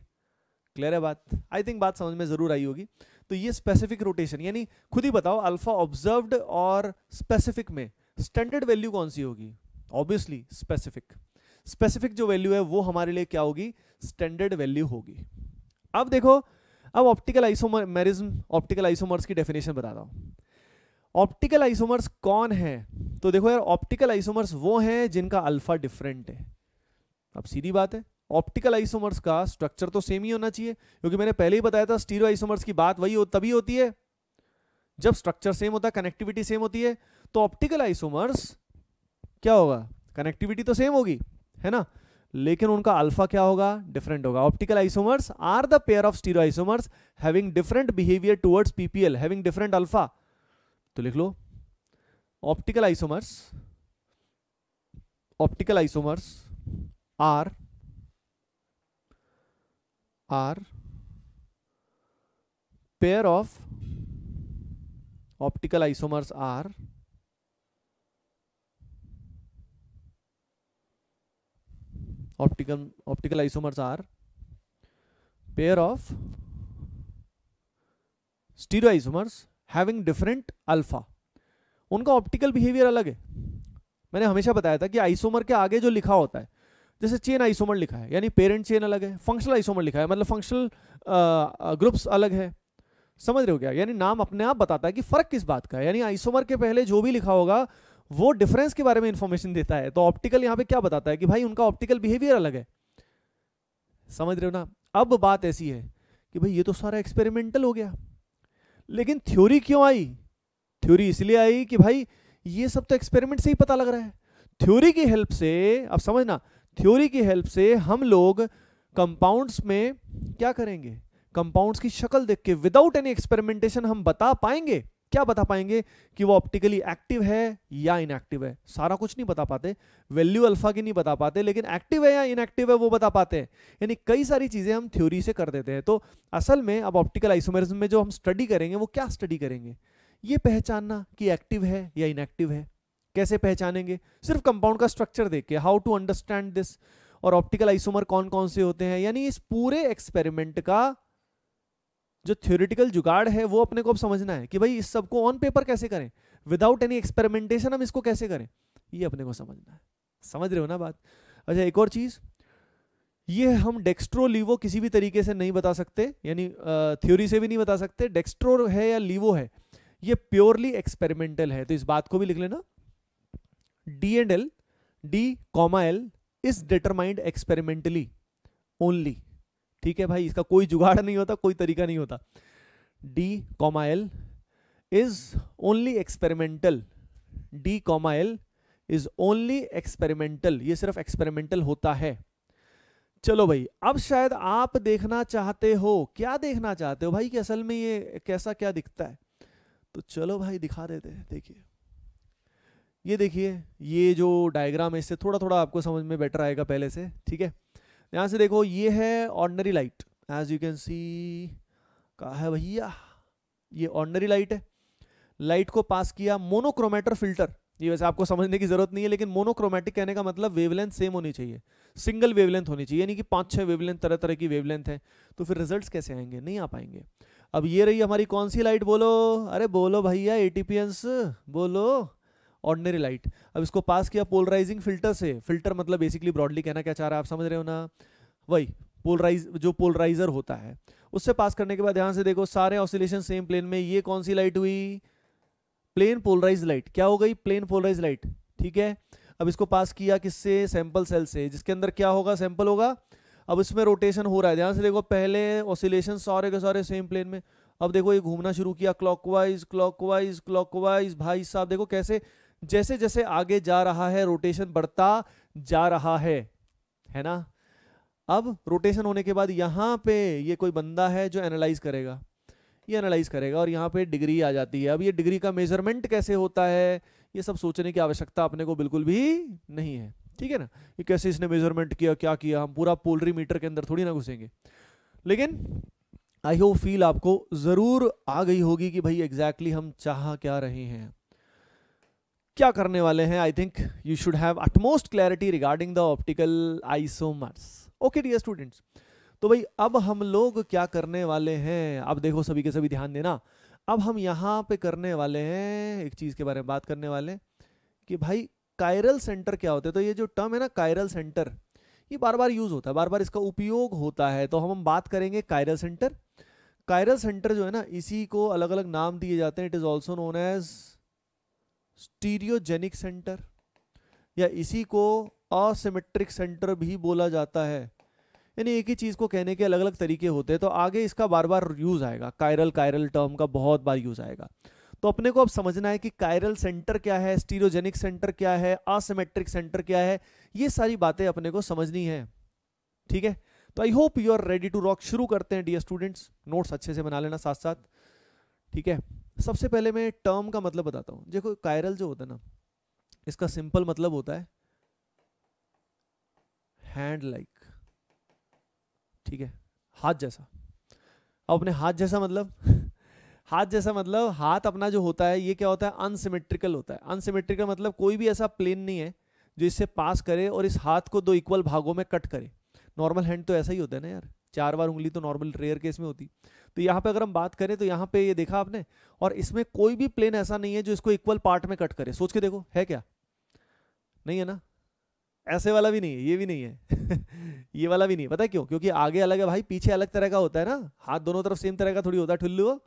क्लियर है बात, आई थिंक बात समझ में जरूर आई होगी। तो ये स्पेसिफिक रोटेशन, यानी खुद ही बताओ अल्फा ऑब्जर्व्ड और स्पेसिफिक में स्टैंडर्ड वैल्यू कौन सी होगी, ऑब्वियसली स्पेसिफिक। स्पेसिफिक जो वैल्यू है वो हमारे लिए क्या होगी, स्टैंडर्ड वैल्यू होगी। अब देखो, अब ऑप्टिकल आइसोमरिज्म, ऑप्टिकल आइसोमर्स की डेफिनेशन बताता हूं। ऑप्टिकल आइसोमर्स कौन है, तो देखो यार ऑप्टिकल आइसोमर्स वो हैं जिनका अल्फा डिफरेंट है। अब सीधी बात है, ऑप्टिकल आइसोमर्स का स्ट्रक्चर तो सेम ही होना चाहिए, क्योंकि मैंने पहले ही बताया था स्टीरियो आइसोमर्स की बात वही तभी होती है जब स्ट्रक्चर सेम होता है, कनेक्टिविटी सेम होती है। तो ऑप्टिकल आइसोमर्स क्या होगा, कनेक्टिविटी तो सेम होगी, है ना, लेकिन उनका अल्फा क्या होगा, डिफरेंट होगा। Optical isomers are the pair of stereo isomers having different behaviour towards PPL having different alpha. तो लिख लो optical isomers are pair of optical isomers are optical isomers are pair of stereoisomers having different alpha। उनका optical behaviour अलग है। मैंने हमेशा बताया था कि आइसोमर के आगे जो लिखा होता है, जैसे चेन आइसोमर लिखा है यानी पेरेंट चेन अलग है, फंक्शनल आइसोमर लिखा है मतलब फंक्शनल ग्रुप्स अलग है। समझ रहे हो क्या, यानी नाम अपने आप बताता है कि फर्क किस बात का है। यानी आइसोमर के पहले जो भी लिखा होगा वो डिफरेंस के बारे में इंफॉर्मेशन देता है। तो ऑप्टिकल यहां पे क्या बताता है कि भाई उनका ऑप्टिकल बिहेवियर अलग है। समझ रहे हो ना। अब बात ऐसी है कि भाई ये तो सारा एक्सपेरिमेंटल हो गया, लेकिन थ्योरी क्यों आई, थ्योरी इसलिए आई कि भाई ये सब तो एक्सपेरिमेंट से ही पता लग रहा है। थ्योरी की हेल्प से, अब समझना, थ्योरी की हेल्प से हम लोग कंपाउंड्स में क्या करेंगे, कंपाउंड्स की शक्ल देख के विदाउट एनी एक्सपेरिमेंटेशन हम बता पाएंगे, क्या बता पाएंगे कि वो ऑप्टिकली एक्टिव है या इनएक्टिव है। सारा कुछ नहीं बता पाते, वैल्यू अल्फा की नहीं बता पाते, लेकिन एक्टिव है या इनएक्टिव है वो बता पाते हैं। यानी कई सारी चीजें हम थ्योरी से कर देते हैं। तो असल में अब ऑप्टिकल आइसोमेरिज्म में जो हम स्टडी करेंगे वो क्या स्टडी करेंगे, ये पहचानना कि एक्टिव है या इनएक्टिव है। कैसे पहचानेंगे, सिर्फ कंपाउंड का स्ट्रक्चर देख के, हाउ टू अंडरस्टैंड दिस, और ऑप्टिकल आइसोमर कौन कौन से होते हैं। यानी इस पूरे एक्सपेरिमेंट का जो थ्योरेटिकल जुगाड़ है वो अपने को अब समझना है कि भाई इस सबको ऑन पेपर कैसे करें, विदाउट एनी एक्सपेरिमेंटेशन हम इसको कैसे करें, ये अपने को समझना है। समझ रहे हो ना बात? अच्छा, एक और चीज, ये हम डेक्स्ट्रो लीवो किसी भी तरीके से नहीं बता सकते, यानी थ्योरी से भी नहीं बता सकते। डेक्स्ट्रो है या लीवो है, ये प्योरली एक्सपेरिमेंटल है, तो इस बात को भी लिख लेना। D and L, D comma L is determined experimentally only. ठीक है भाई, इसका कोई जुगाड़ नहीं होता, कोई तरीका नहीं होता। D comma L is only experimental, D comma L is only experimental, ये सिर्फ एक्सपेरिमेंटल होता है। चलो भाई, अब शायद आप देखना चाहते हो, क्या देखना चाहते हो भाई कि असल में ये कैसा क्या दिखता है, तो चलो भाई दिखा देते हैं। देखिए, ये देखिए, ये जो डायग्राम है इससे थोड़ा थोड़ा आपको समझ में बेटर आएगा पहले से। ठीक है, यहां से देखो, ये है ordinary light, as you can see. कहा है भैया, ये ऑर्डिनरी लाइट है। लाइट को पास किया मोनोक्रोमेटर फिल्टर, ये वैसे आपको समझने की जरूरत नहीं है, लेकिन मोनोक्रोमेटिक कहने का मतलब वेवलेंथ सेम होनी चाहिए, सिंगल वेवलेंथ होनी चाहिए, यानी कि 5-6 वेवलेंथ, तरह तरह की वेवलेंथ है, तो फिर रिजल्ट्स कैसे आएंगे? नहीं आ पाएंगे। अब ये रही हमारी कौन सी लाइट, बोलो, अरे बोलो भैया, एटीपीएंस बोलो, ऑर्डिनरी लाइट। अब इसको पास किया पोलराइजिंग फिल्टर से, फिल्टर मतलब बेसिकली ब्रॉडली कहना क्या चाह रहा है आप समझ रहे हो ना, वही जो पोलराइजर होता है, उससे पास करने के बाद ध्यान से देखो, सारे ऑसिलेशन सेम प्लेन में। ये कौन सी लाइट हुई? Plane polarise light. क्या हो गई? Plane polarise light. ठीक है, अब इसको पास किया किससे? सैंपल सेल से, जिसके अंदर क्या होगा? सैंपल होगा। अब इसमें रोटेशन हो रहा है, ध्यान से देखो, पहले ऑसिलेशन सारे के सारे सेम प्लेन में, अब देखो ये घूमना शुरू किया क्लॉकवाइज क्लॉकवाइज क्लॉकवाइज। भाई साहब देखो कैसे जैसे जैसे आगे जा रहा है रोटेशन बढ़ता जा रहा है ना। अब रोटेशन होने के बाद यहाँ पे ये कोई बंदा है जो एनालाइज करेगा, ये एनालाइज करेगा और यहाँ पे डिग्री आ जाती है। अब ये डिग्री का मेजरमेंट कैसे होता है, ये सब सोचने की आवश्यकता अपने को बिल्कुल भी नहीं है। ठीक है ना, ये कैसे इसने मेजरमेंट किया, क्या किया, हम पूरा पोलरी मीटर के अंदर थोड़ी ना घुसेंगे। लेकिन आई होप फील आपको जरूर आ गई होगी कि भाई एग्जैक्टली हम चाह क्या रहे हैं, क्या करने वाले हैं। I think you should have utmost clarity regarding the optical isomers. Okay dear students, तो भाई अब हम लोग क्या करने वाले हैं, अब देखो सभी के सभी ध्यान देना। अब हम यहाँ पे करने वाले हैं एक चीज के बारे में बात करने वाले कि भाई कायरल सेंटर क्या होते हैं। तो ये जो टर्म है ना कायरल सेंटर, ये बार बार यूज होता है, बार बार इसका उपयोग होता है, तो हम बात करेंगे कायरल सेंटर। कायरल सेंटर जो है ना, इसी को अलग अलग नाम दिए जाते हैं। It is also known as stereogenic centre, या इसी को असिमेट्रिक सेंटर भी बोला जाता है। यानी एक ही चीज को कहने के अलग अलग तरीके होते हैं, तो आगे इसका बार बार यूज आएगा, कायरल कायरल टर्म का बहुत बार यूज आएगा। तो अपने को अब समझना है कि कायरल सेंटर क्या है, स्टीरियोजेनिक सेंटर क्या है, असिमेट्रिक सेंटर क्या है, ये सारी बातें अपने को समझनी है। ठीक है, तो I hope you are ready to rock. शुरू करते हैं डियर स्टूडेंट्स, नोट्स अच्छे से बना लेना साथ साथ। ठीक है, सबसे पहले मैं टर्म का मतलब बताता हूं। देखो कायरल जो होता है ना, इसका सिंपल मतलब होता है हैंड लाइक। ठीक है, हाथ जैसा। अब अपने हाथ जैसा मतलब हाथ जैसा मतलब हाथ अपना जो होता है ये क्या होता है? अनसिमेट्रिकल होता है। अनसिमेट्रिकल मतलब कोई भी ऐसा प्लेन नहीं है जो इससे पास करे और इस हाथ को दो इक्वल भागों में कट करे। नॉर्मल हैंड तो ऐसा ही होता है ना यार, 4 बार उंगली तो नॉर्मल रेयर केस में होती। तो यहाँ पे अगर हम बात करें तो यहाँ पे ये देखा आपने, और इसमें कोई भी प्लेन ऐसा नहीं है जो इसको इक्वल पार्ट में कट करे। सोच के देखो, है क्या? नहीं है ना। ऐसे वाला भी नहीं है, ये भी नहीं है ये वाला भी नहीं है। पता है क्यों? क्योंकि आगे अलग है भाई, पीछे अलग तरह का होता है ना। हाथ दोनों तरफ सेम तरह का थोड़ी होता है, ठुल्लू।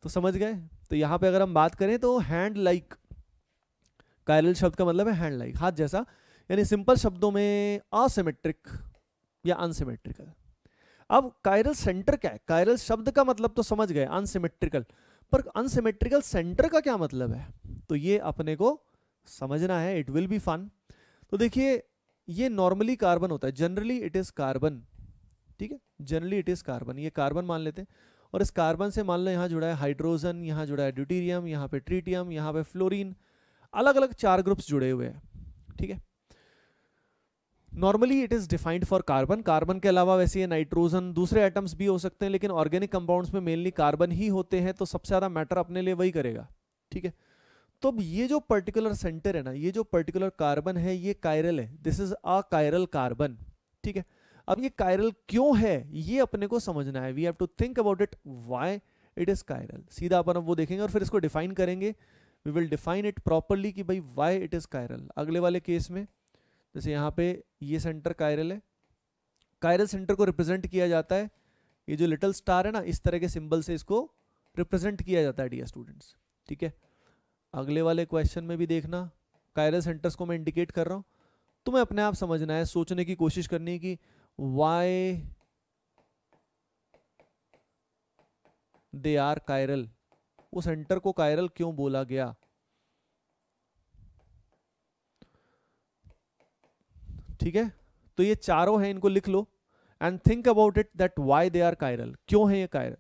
तो समझ गए? तो यहाँ पे अगर हम बात करें तो हैंड लाइक, कायरल शब्द का मतलब है हैंड लाइक, हाथ जैसा। यानी सिंपल शब्दों में असिमेट्रिक या अनसिमेट्रिकल। अब कायरल सेंटर क्या है? कायरल शब्द का मतलब तो समझ गए, अनसिमेट्रिकल, पर अनसिमेट्रिकल सेंटर का क्या मतलब है, तो ये अपने को समझना है। It will be fun. तो देखिए, ये नॉर्मली कार्बन होता है, जनरली इट इज कार्बन। ठीक है, जनरली इट इज कार्बन, ये कार्बन मान लेते हैं। और इस कार्बन से मान लो यहाँ जुड़ा है हाइड्रोजन, यहाँ जुड़ा है ड्यूटेरियम, यहाँ पे ट्रीटियम, यहाँ पे फ्लोरीन, अलग अलग 4 ग्रुप्स जुड़े हुए हैं। ठीक है, normally it is defined for carbon. Carbon के अलावा वैसे ये नाइट्रोजन, दूसरे एटम्स भी हो सकते हैं, लेकिन ऑर्गेनिक कंपाउंड्स में मेनली कार्बन ही होते हैं, तो सबसे ज्यादा मैटर अपने लिए वही करेगा। ठीक है, तो अब ये जो पर्टिकुलर सेंटर है ना, ये जो पर्टिकुलर कार्बन है, ये कायरल है। This is a chiral carbon. ठीक है, अब ये कायरल क्यों है ये अपने को समझना है, we have to think about it, why it is chiral. सीधा अपन अब वो देखेंगे और फिर इसको डिफाइन करेंगे, we will define it properly कि भाई व्हाई इट इज कायरल। अगले वाले केस में जैसे यहाँ पे ये सेंटर कायरल है, कायरल सेंटर को रिप्रेजेंट किया जाता है, ये जो लिटिल स्टार है ना, इस तरह के सिंबल से इसको रिप्रेजेंट किया जाता है डियर स्टूडेंट्स, ठीक है। अगले वाले क्वेश्चन में भी देखना कायरल सेंटर्स को मैं इंडिकेट कर रहा हूँ, तुम्हें अपने आप समझना है, सोचने की कोशिश करनी है कि व्हाई दे आर कायरल, वो सेंटर को कायरल क्यों बोला गया। ठीक है, तो ये चारों हैं, इनको लिख लो and think about it that why they are chiral, क्यों है ये कायरल।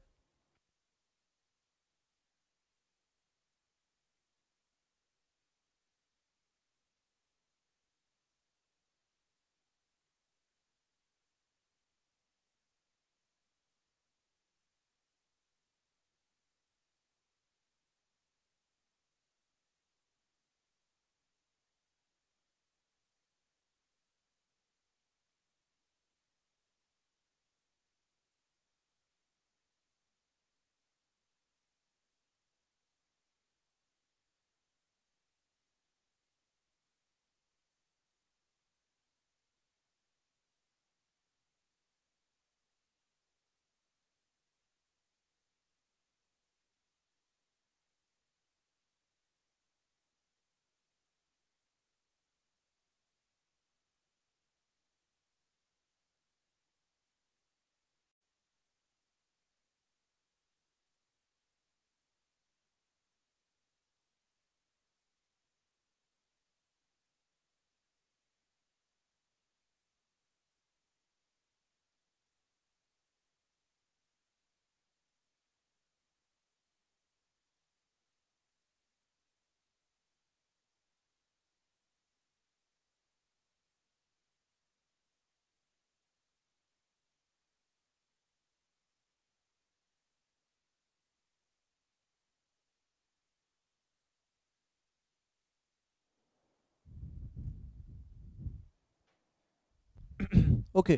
ओके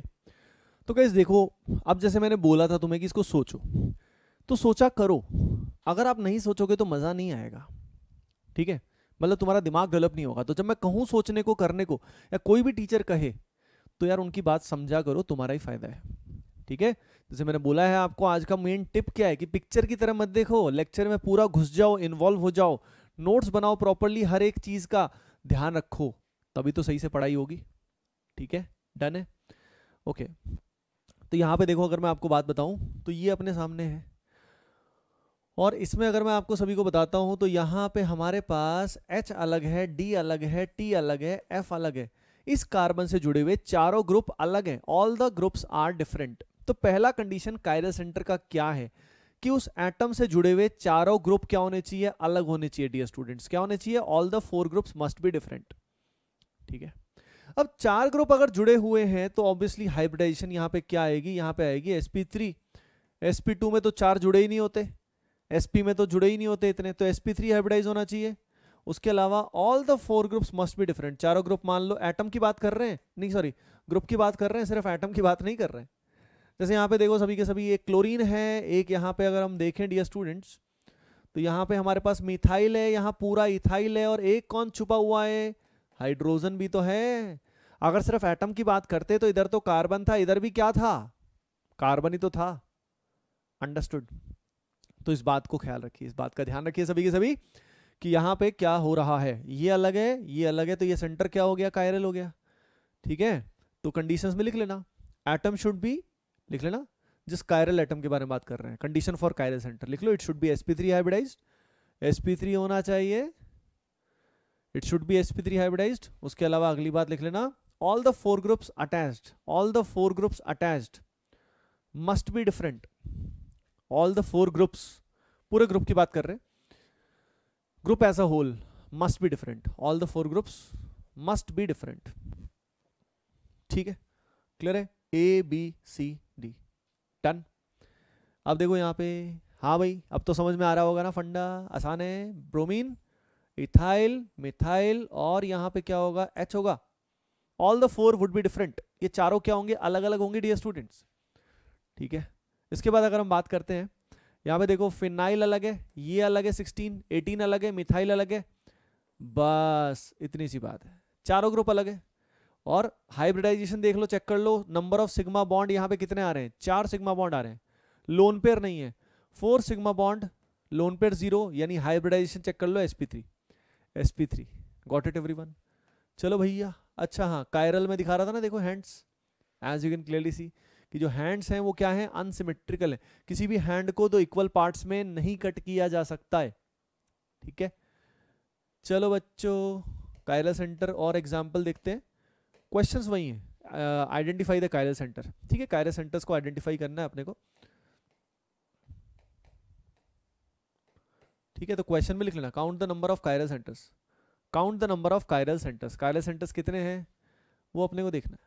तो गाइस देखो, अब जैसे मैंने बोला था तुम्हें कि इसको सोचो, तो सोचा करो, अगर आप नहीं सोचोगे तो मजा नहीं आएगा, ठीक है, मतलब तुम्हारा दिमाग डेवलप नहीं होगा। तो जब मैं कहूँ सोचने को, करने को, या कोई भी टीचर कहे तो यार उनकी बात समझा करो, तुम्हारा ही फायदा है, ठीक है। जैसे मैंने बोला है आपको, आज का मेन टिप क्या है कि पिक्चर की तरह मत देखो, लेक्चर में पूरा घुस जाओ, इन्वॉल्व हो जाओ, नोट्स बनाओ प्रॉपरली, हर एक चीज का ध्यान रखो, तभी तो सही से पढ़ाई होगी, ठीक है, डन है, ओके। तो यहाँ पे देखो, अगर मैं आपको बात बताऊं तो ये अपने सामने है, और इसमें अगर मैं आपको सभी को बताता हूं तो यहाँ पे हमारे पास H अलग है, D अलग है, T अलग है, F अलग है, इस कार्बन से जुड़े हुए चारों ग्रुप अलग हैं, all the groups are different. तो पहला कंडीशन कायरल सेंटर का क्या है कि उस एटम से जुड़े हुए चारों ग्रुप क्या होने चाहिए, अलग होने चाहिए डियर स्टूडेंट्स, क्या होने चाहिए, all the 4 groups must be different, ठीक है। अब 4 ग्रुप अगर जुड़े हुए हैं तो ऑब्वियसली हाइब्रिडाइजेशन यहाँ पे क्या आएगी, यहाँ पे आएगी sp3, sp2 में तो 4 जुड़े ही नहीं होते, sp में तो जुड़े ही नहीं होते इतने, तो sp3 हाइब्रिडाइज होना चाहिए। उसके अलावा all the 4 groups must be different, चारों ग्रुप, मान लो एटम की बात कर रहे हैं, नहीं सॉरी ग्रुप की बात कर रहे हैं, सिर्फ एटम की बात नहीं कर रहे हैं। जैसे यहाँ पे देखो सभी के सभी, एक क्लोरीन है, एक यहाँ पे अगर हम देखें डियर स्टूडेंट्स तो यहाँ पे हमारे पास मिथाइल है, यहाँ पूरा इथाइल है, और एक कौन छुपा हुआ है, हाइड्रोजन भी तो है। अगर सिर्फ एटम की बात करते तो इधर तो कार्बन था, इधर भी क्या था, कार्बन ही तो था, अंडरस्टूड। तो इस बात को ख्याल रखिए, इस बात का ध्यान रखिए सभी के सभी कि यहाँ पे क्या हो रहा है, ये अलग है, ये अलग है, तो ये सेंटर क्या हो गया, कायरल हो गया, ठीक है। तो कंडीशंस में लिख लेना, एटम शुड बी, लिख लेना जिस कायरल एटम के बारे में बात कर रहे हैं, कंडीशन फॉर कायरल सेंटर लिख लो, it should be sp3 hybridised, sp3 होना चाहिए, it should be sp3 hybridised. उसके अलावा अगली बात लिख लेना, all the 4 groups attached, all the 4 groups attached must be different, all the 4 groups, पूरे ग्रुप की बात कर रहे हैं, group as a whole must be different, all the 4 groups must be different, ठीक है, क्लियर है, ABCD, डन। अब देखो यहाँ पे, हाँ भाई अब तो समझ में आ रहा होगा ना, फंडा आसान है, ब्रोमीन, इथाइल, मिथाइल, और यहाँ पे क्या होगा, H होगा, all the 4 would be different, ये चारों क्या होंगे, अलग अलग होंगे डियर स्टूडेंट्स, ठीक है। इसके बाद अगर हम बात करते हैं, यहाँ पे देखो फिनाइल अलग है, ये अलग है 16, 18 अलग है, मिथाइल अलग है, बस इतनी सी बात है, चारों ग्रुप अलग है। और हाइब्रिडाइजेशन देख लो, चेक कर लो, नंबर ऑफ सिग्मा बॉन्ड यहाँ पे कितने आ रहे हैं, 4 सिग्मा बॉन्ड आ रहे हैं, लोन पेयर नहीं है, 4 सिग्मा बॉन्ड, लोन पेयर 0, यानी हाइब्रिडाइजेशन चेक कर लो, sp3, sp3, got it everyone. चलो भैया, अच्छा हाँ, कायरल में दिखा रहा था ना, देखो hands, as you can clearly see कि जो हैंड्स हैं वो क्या है, अनसिमेट्रिकल है, किसी भी हैंड को दो इक्वल पार्ट्स में नहीं कट किया जा सकता है, ठीक है। चलो बच्चों, कायरल सेंटर और एग्जाम्पल देखते हैं, क्वेश्चंस वही हैं, आइडेंटिफाई द कायरल सेंटर, ठीक है, कायरल सेंटर्स को आइडेंटिफाई करना है अपने को, ठीक है। तो क्वेश्चन में लिख लेना, count the number of chiral centres, count the number of chiral centres, chiral centres कितने हैं वो अपने को देखना है।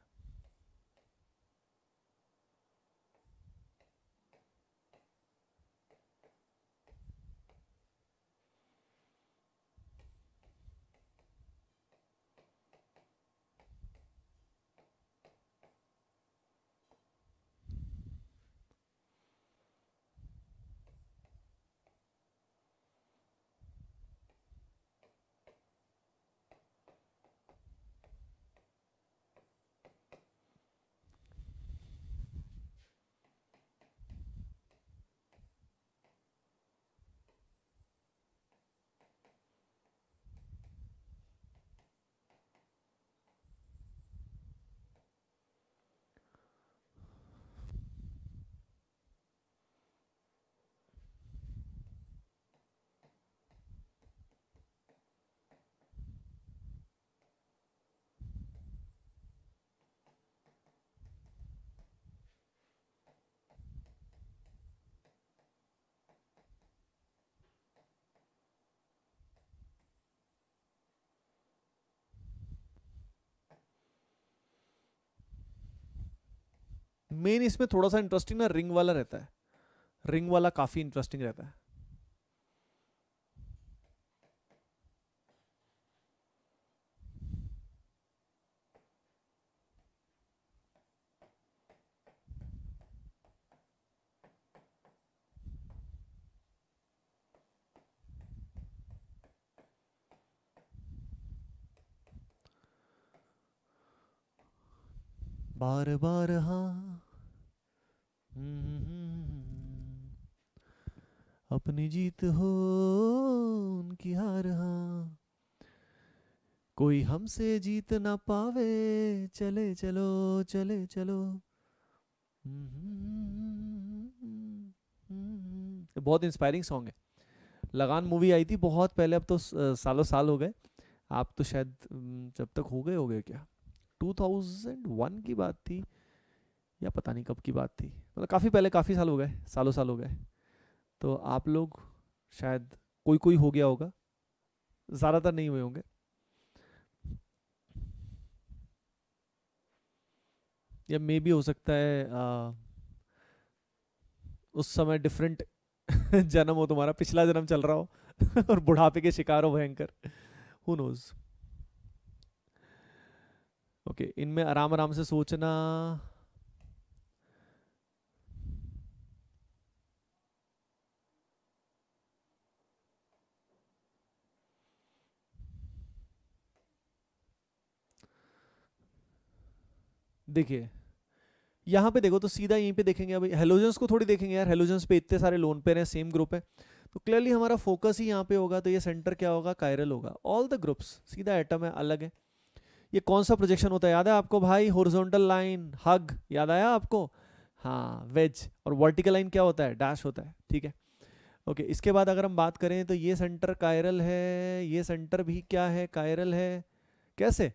मेन इसमें थोड़ा सा इंटरेस्टिंग ना रिंग वाला रहता है, रिंग वाला काफी इंटरेस्टिंग रहता है। बार बार हाँ, अपनी जीत हो उनकी हार हाँ, कोई हमसे जीत ना पावे, चले चलो चले चलो। ये बहुत इंस्पायरिंग सॉन्ग है, लगान मूवी आई थी बहुत पहले, अब तो सालों साल हो गए, आप तो शायद जब तक हो गए क्या, 2001 की बात थी या पता नहीं कब की बात थी, मतलब काफ़ी पहले, काफ़ी साल हो गए, सालों साल हो गए, तो आप लोग शायद कोई कोई हो गया होगा, ज़्यादातर नहीं हुए होंगे, या मे भी हो सकता है उस समय डिफरेंट जन्म हो तुम्हारा, पिछला जन्म चल रहा हो और बुढ़ापे के शिकार हो भयंकर, हु नोज। ओके, इनमें आराम आराम से सोचना, देखिए यहाँ पे देखो तो सीधा यहीं पे देखेंगे, अभी हेलोजन्स को थोड़ी देखेंगे यार, हेलोजन्स पे इतने सारे लोन पेयर हैं, सेम ग्रुप है, तो क्लियरली हमारा फोकस ही यहाँ पे होगा, तो ये सेंटर क्या होगा, कायरल होगा, ऑल द ग्रुप्स, सीधा एटम है, अलग है। ये कौन सा प्रोजेक्शन होता है, याद है आपको भाई, हॉरिजॉन्टल लाइन, हग, याद आया आपको, हाँ वेज, और वर्टिकल लाइन क्या होता है, डैश होता है, ठीक है। ओके, इसके बाद अगर हम बात करें तो ये सेंटर कायरल है, ये सेंटर भी क्या है, कायरल है, कैसे,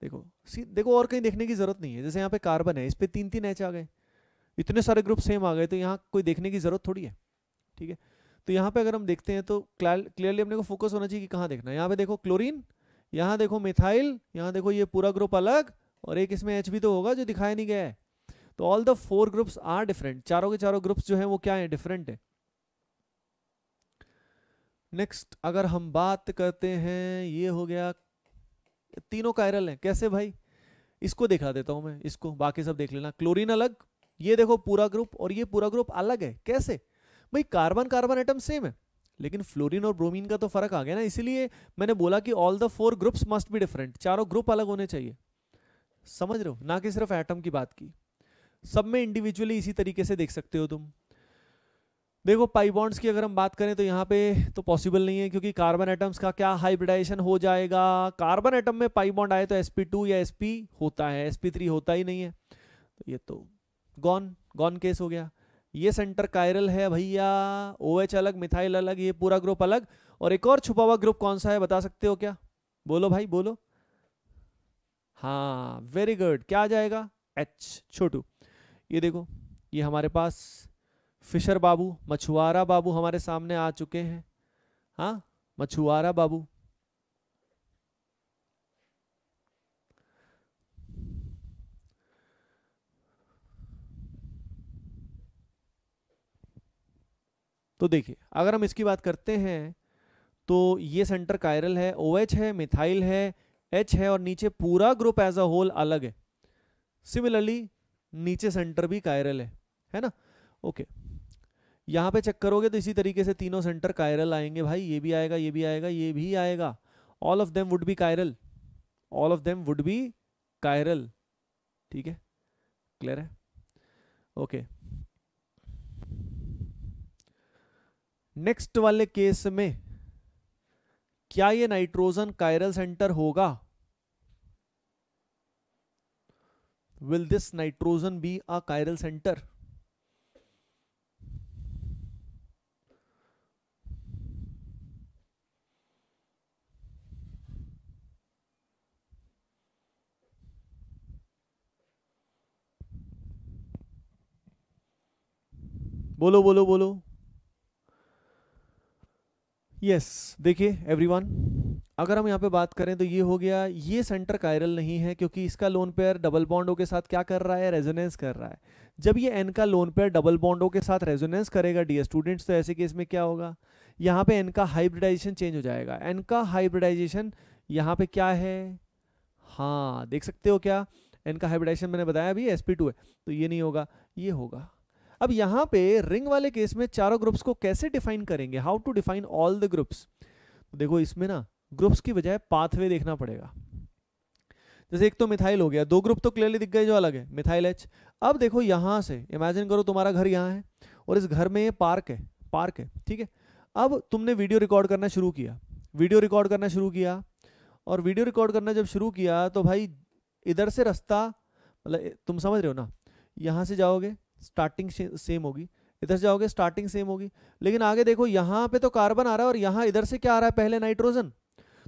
देखो देखो, और कहीं देखने की जरूरत नहीं है, जैसे यहाँ पे कार्बन है, इस पे 3 3 एच आ गए, इतने सारे ग्रुप सेम आ गए, तो यहाँ कोई देखने की जरूरत थोड़ी है, ठीक है। तो यहाँ पे अगर हम देखते हैं तो क्लियरली अपने को फोकस होना चाहिए कि कहाँ देखना है, यहाँ पे देखो क्लोरीन, यहाँ देखो मिथाइल, यहाँ देखो ये पूरा ग्रुप अलग, और एक इसमें एच भी तो होगा जो दिखाया नहीं गया है, तो all the 4 groups are different, चारों के चारों ग्रुप्स जो है वो क्या है, डिफरेंट है। नेक्स्ट अगर हम बात करते हैं, ये हो गया, तीनों कायरल हैं, कैसे भाई, इसको दिखा देता हूं मैं, इसको, बाकी सब देख लेना। क्लोरीन अलग, ये देखो पूरा ग्रुप, और ये पूरा ग्रुप अलग है। कैसे भाई? कार्बन कार्बन एटम सेम है, लेकिन फ्लोरीन और ब्रोमीन का तो फर्क आ गया ना। इसीलिए मैंने बोला कि all the 4 groups must be different, चारों ग्रुप अलग होने चाहिए। समझ रहे हो? ना कि सिर्फ एटम की बात की, सब में इंडिविजुअली इसी तरीके से देख सकते हो तुम। देखो पाई बॉन्ड्स की अगर हम बात करें तो यहाँ पे तो पॉसिबल नहीं है, क्योंकि कार्बन एटम्स का क्या हाइब्रिडाइजेशन हो जाएगा। कार्बन एटम में पाई बॉन्ड आए तो sp2 या sp होता है, sp3 होता ही नहीं है। तो ये तो गॉन गॉन केस हो गया। ये सेंटर कायरल है भैया, OH अलग, मिथाइल अलग, ये पूरा ग्रुप अलग। और एक और छुपा हुआ ग्रुप कौन सा है, बता सकते हो क्या? बोलो भाई बोलो। हाँ वेरी गुड, क्या आ जाएगा? H। छोटू ये देखो, ये हमारे पास फिशर बाबू, मछुआरा बाबू हमारे सामने आ चुके हैं। हाँ मछुआरा बाबू। तो देखिए अगर हम इसकी बात करते हैं तो ये सेंटर कायरल है, OH है, मिथाइल है, H है, और नीचे पूरा ग्रुप एज अ होल अलग है। सिमिलरली नीचे सेंटर भी कायरल है ना? ओके, यहाँ पे चेक करोगे तो इसी तरीके से तीनों सेंटर कायरल आएंगे भाई। ये भी आएगा, ये भी आएगा, ये भी आएगा। All of them would be chiral, all of them would be chiral. ठीक है, क्लियर है? ओके, नेक्स्ट वाले केस में क्या ये नाइट्रोजन कायरल सेंटर होगा? Will this nitrogen be a chiral centre? बोलो बोलो बोलो। यस देखिए एवरीवन, अगर हम यहाँ पे बात करें तो ये हो गया, ये सेंटर कायरल नहीं है क्योंकि इसका लोन पेयर डबल बॉन्डों के साथ क्या कर रहा है? रेजोनेंस कर रहा है। जब ये एन का लोन पेयर डबल बॉन्डों के साथ रेजोनेंस करेगा डियर स्टूडेंट्स, तो ऐसे केस में क्या होगा? यहाँ पे एन का हाइब्रिडाइजेशन चेंज हो जाएगा। एन का हाइब्रिडाइजेशन यहाँ पे क्या है? हाँ देख सकते हो क्या? एन का हाइब्रिडाइजेशन मैंने बताया अभी sp2 है, तो ये नहीं होगा, ये होगा। अब यहाँ पे रिंग वाले केस में चारों ग्रुप्स को कैसे डिफाइन करेंगे? How to define all the groups? देखो इसमें ना ग्रुप्स की बजाय पाथवे देखना पड़ेगा। जैसे एक तो मिथाइल हो गया, 2 ग्रुप तो क्लियरली दिख गए जो अलग है, मिथाइल H। अब देखो यहाँ से इमेजिन करो तुम्हारा घर यहाँ है और इस घर में ये पार्क है, पार्क है, ठीक है। अब तुमने वीडियो रिकॉर्ड करना शुरू किया, वीडियो रिकॉर्ड करना शुरू किया, और वीडियो रिकॉर्ड करना जब शुरू किया तो भाई इधर से रास्ता, मतलब तुम समझ रहे हो ना, यहाँ से जाओगे स्टार्टिंग सेम होगी, इधर से जाओगे स्टार्टिंग सेम होगी, लेकिन आगे देखो यहाँ पे तो कार्बन आ रहा है और यहाँ इधर से क्या आ रहा है? पहले नाइट्रोजन।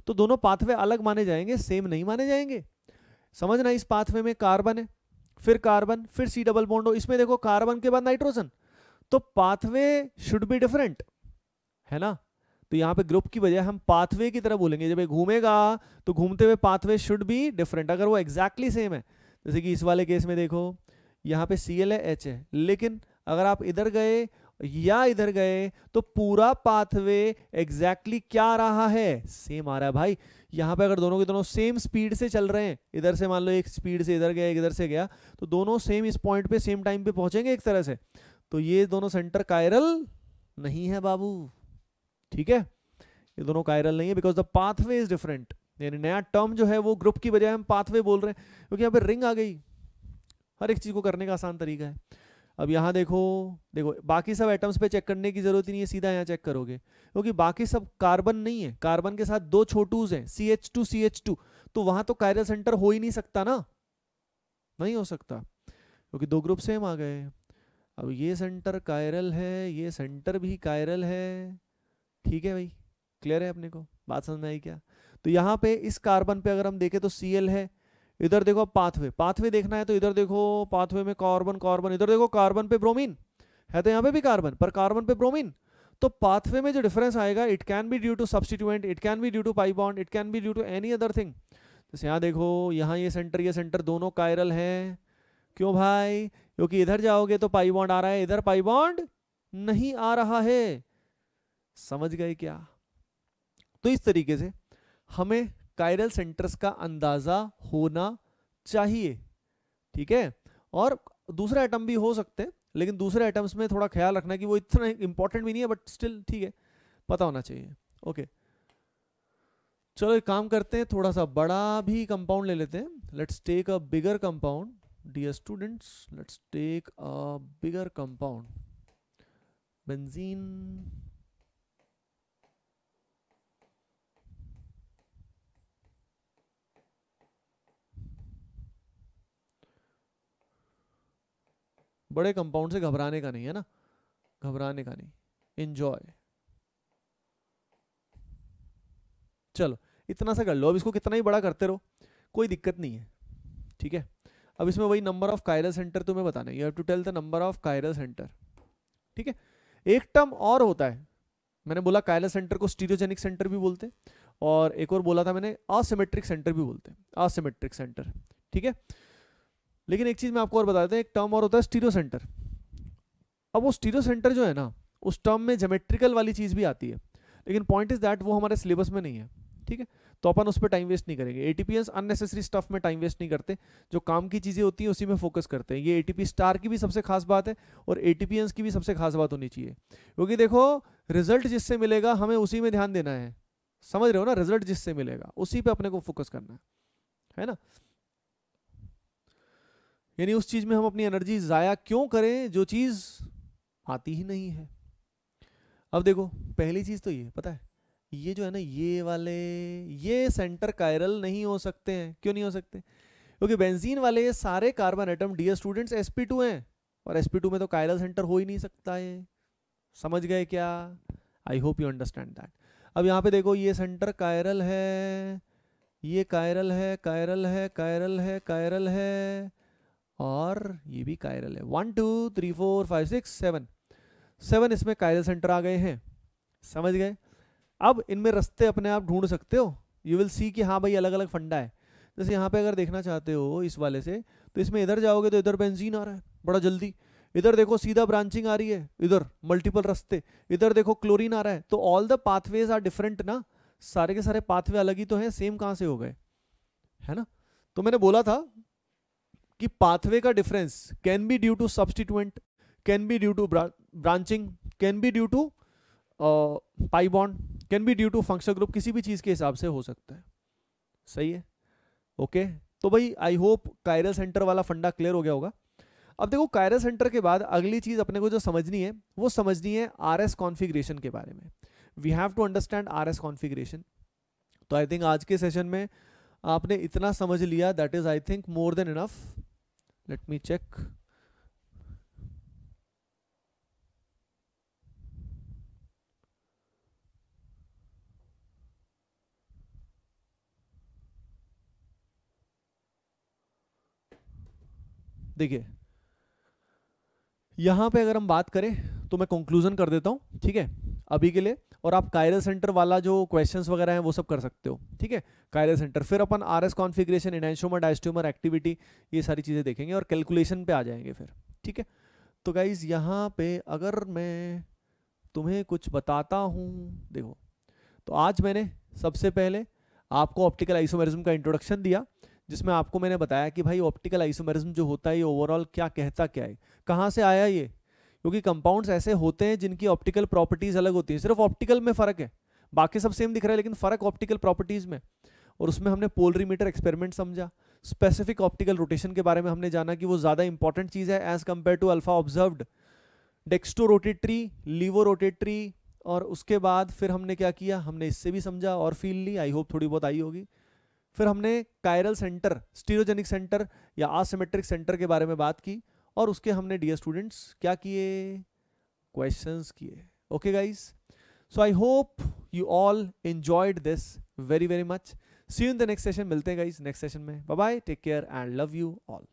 तो दोनों पाथवे अलग माने जाएंगे, सेम नहीं माने जाएंगे। समझना, इस पाथवे में कार्बन है, फिर कार्बन, फिर C डबल बॉन्ड हो, इसमें देखो कार्बन के बाद नाइट्रोजन, तो पाथवे शुड बी डिफरेंट, है ना? तो यहाँ पे ग्रुप की बजाय हम पाथवे की तरह बोलेंगे। जब ये घूमेगा तो घूमते हुए पाथवे शुड बी डिफरेंट, अगर वो एग्जैक्टली सेम है। जैसे कि इस वाले केस में देखो यहाँ पे Cl है, H है, लेकिन अगर आप इधर गए या इधर गए तो पूरा पाथवे एग्जैक्टली क्या आ रहा है? सेम आ रहा है भाई। यहाँ पे अगर दोनों के दोनों सेम स्पीड से चल रहे हैं, इधर से मान लो एक स्पीड से इधर गया, एक इधर से गया, तो दोनों सेम इस पॉइंट पे सेम टाइम पे पहुंचेंगे एक तरह से। तो ये दोनों सेंटर कायरल नहीं है बाबू, ठीक है? ये दोनों कायरल नहीं है because the pathway is different. यानी नया टर्म जो है वो ग्रुप की बजाय हम पाथवे बोल रहे हैं, क्योंकि यहाँ पे रिंग आ गई। हर एक चीज को करने का आसान तरीका है। अब यहाँ देखो, देखो बाकी सब एटम्स पे चेक करने की जरूरत ही नहीं है, सीधा यहाँ चेक करोगे, क्योंकि बाकी सब कार्बन नहीं है, कार्बन के साथ 2 छोटूज हैं, CH2 CH2, तो वहां तो कायरल सेंटर हो ही नहीं सकता ना, नहीं हो सकता, क्योंकि 2 ग्रुप सेम आ गए। अब ये सेंटर कायरल है, ये सेंटर भी कायरल है, ठीक है भाई, क्लियर है अपने को? बात समझ में आई क्या? तो यहाँ पे इस कार्बन पे अगर हम देखें तो Cl है, इधर देखो पाथवे, पाथवे देखना है तो इधर देखो पाथवे में कार्बन कार्बन, इधर देखो कार्बन पे ब्रोमीन है, तो यहाँ पे भी कार्बन, पर कार्बन पे ब्रोमीन। तो पाथवे में जो डिफरेंस आएगा, it can be due to substituent, it can be due to pi bond, it can be due to any other thing. जैसे यहाँ देखो, यहाँ ये सेंटर दोनों कायरल हैं। क्यों भाई? क्योंकि इधर जाओगे तो पाई बॉन्ड आ रहा है, इधर पाई बॉन्ड नहीं आ रहा है। समझ गए क्या? तो इस तरीके से हमें कायरल सेंटर्स का अंदाजा होना चाहिए, ठीक है। और दूसरे एटम भी हो सकते हैं, लेकिन दूसरे एटम्स में थोड़ा ख्याल रखना कि वो इतना इंपॉर्टेंट भी नहीं है, बट स्टिल ठीक है, पता होना चाहिए। ओके, चलो एक काम करते हैं, थोड़ा सा बड़ा भी कंपाउंड ले लेते हैं। Let's take a bigger compound, dear students, let's take a bigger compound, benzene. बड़े कंपाउंड से घबराने का नहीं है ना, घबराने का नहीं, एंजॉय। चलो इतना सा कर लो, अब इसको कितना ही बड़ा करते रहो, कोई दिक्कत नहीं है, ठीक है। अब इसमें वही नंबर ऑफ कायरल सेंटर तुम्हें बताना है, you have to tell the number of chiral centre, ठीक है। एक टर्म और होता है, मैंने बोला कायरल सेंटर को स्टीरियोजेनिक सेंटर भी बोलते हैं, और एक और बोला था मैंने असिमेट्रिक सेंटर भी बोलते हैं, असिमेट्रिक सेंटर, ठीक है। लेकिन एक चीज मैं आपको और बता देता हूं, एक टर्म और होता है स्टीरियो सेंटर। अब वो स्टीरियो सेंटर जो है ना, उस टर्म में ज्योमेट्रिकल वाली चीज भी आती है, लेकिन पॉइंट इज दैट वो हमारे सिलेबस में नहीं है, ठीक है। तो अपन उस पर टाइम वेस्ट नहीं करेंगे, एटीपीएस अननेसेसरी स्टफ में टाइम वेस्ट नहीं करते, जो काम की चीजें होती हैं उसी में फोकस करते हैं। ये एटीपी स्टार की भी सबसे खास बात है, और एटीपीएस की भी सबसे खास बात होनी चाहिए, क्योंकि देखो रिजल्ट जिससे मिलेगा हमें उसी में ध्यान देना है, समझ रहे हो ना, रिजल्ट जिससे मिलेगा उसी पे अपने को फोकस करना है ना। यानी उस चीज में हम अपनी एनर्जी जाया क्यों करें जो चीज आती ही नहीं है। अब देखो पहली चीज तो ये पता है, ये जो है ना, ये वाले ये सेंटर कायरल नहीं हो सकते हैं। क्यों नहीं हो सकते? क्योंकि बेंजीन वाले सारे carbon atom dear students sp2 हैं, और sp2 में तो कायरल सेंटर हो ही नहीं सकता है। समझ गए क्या? आई होप यू अंडरस्टैंड दैट। अब यहाँ पे देखो ये सेंटर कायरल है, ये कायरल है, कायरल है, कायरल है, कायरल है, और ये भी कायरल है। 1 2 3 4 5 6 7 7 इसमें कायरल सेंटर आ गए हैं, समझ गए। अब इनमें रास्ते अपने आप ढूंढ सकते हो, यू विल सी कि हाँ भाई अलग अलग फंडा है। जैसे यहाँ पे अगर देखना चाहते हो इस वाले से, तो इसमें इधर जाओगे तो इधर बेंजीन आ रहा है बड़ा जल्दी, इधर देखो सीधा ब्रांचिंग आ रही है, इधर मल्टीपल रास्ते, इधर देखो क्लोरीन आ रहा है। तो all the pathways are different ना, सारे के सारे पाथवे अलग ही तो हैं, सेम कहाँ से हो गए, है ना। तो मैंने बोला था कि पाथवे का difference can be due to substituent, can be due to branching, can be due to pi bond, can be due to functional group, किसी भी चीज के हिसाब से हो सकता है। सही है, ओके। तो भाई आई होप कायरल सेंटर वाला फंडा क्लियर हो गया होगा। अब देखो कायरल सेंटर के बाद अगली चीज अपने को जो समझनी है वो समझनी है आरएस कॉन्फ़िगरेशन के बारे में। We have to understand RS configuration. तो आई थिंक आज के सेशन में आपने इतना समझ लिया, that is I think more than enough. Let me check. देखिए यहां पे अगर हम बात करें तो मैं कंक्लूजन कर देता हूं, ठीक है, अभी के लिए। और आप कायरल सेंटर वाला जो क्वेश्चंस वगैरह हैं वो सब कर सकते हो, ठीक है। कायरल सेंटर, फिर अपन आरएस कॉन्फ़िगरेशन, एनहांसोमर, डायस्टोमर, एक्टिविटी, ये सारी चीजें देखेंगे और कैलकुलेशन पे आ जाएंगे फिर, ठीक है। तो गाइज यहाँ पे अगर मैं तुम्हें कुछ बताता हूँ, देखो तो आज मैंने सबसे पहले आपको ऑप्टिकल आइसोमेरिज्म का इंट्रोडक्शन दिया, जिसमें आपको मैंने बताया कि भाई ऑप्टिकल आइसोमेरिज्म जो होता है ये ओवरऑल क्या कहता क्या है, कहाँ से आया ये। क्योंकि कंपाउंड्स ऐसे होते हैं जिनकी ऑप्टिकल प्रॉपर्टीज अलग होती है, सिर्फ ऑप्टिकल में फर्क है, बाकी सब सेम दिख रहा है लेकिन फर्क ऑप्टिकल प्रॉपर्टीज में। और उसमें हमने पोलरीमीटर एक्सपेरिमेंट समझा, स्पेसिफिक ऑप्टिकल रोटेशन के बारे में हमने जाना कि वो ज्यादा इंपॉर्टेंट चीज है as compare to alpha observed, dextro rotatory, laevo rotatory. और उसके बाद फिर हमने क्या किया, हमने इससे भी समझा और फील ली, आई होप थोड़ी बहुत आई होगी। फिर हमने कायरल सेंटर, स्टीरियोजेनिक सेंटर या असिमेट्रिक सेंटर के बारे में बात की, और उसके हमने डियर स्टूडेंट्स क्या किए, क्वेश्चंस किए। Okay guys, so I hope you all enjoyed this very very much. See you in the next session, मिलते हैं गाइस नेक्स्ट सेशन में। Bye bye, take care and love you all.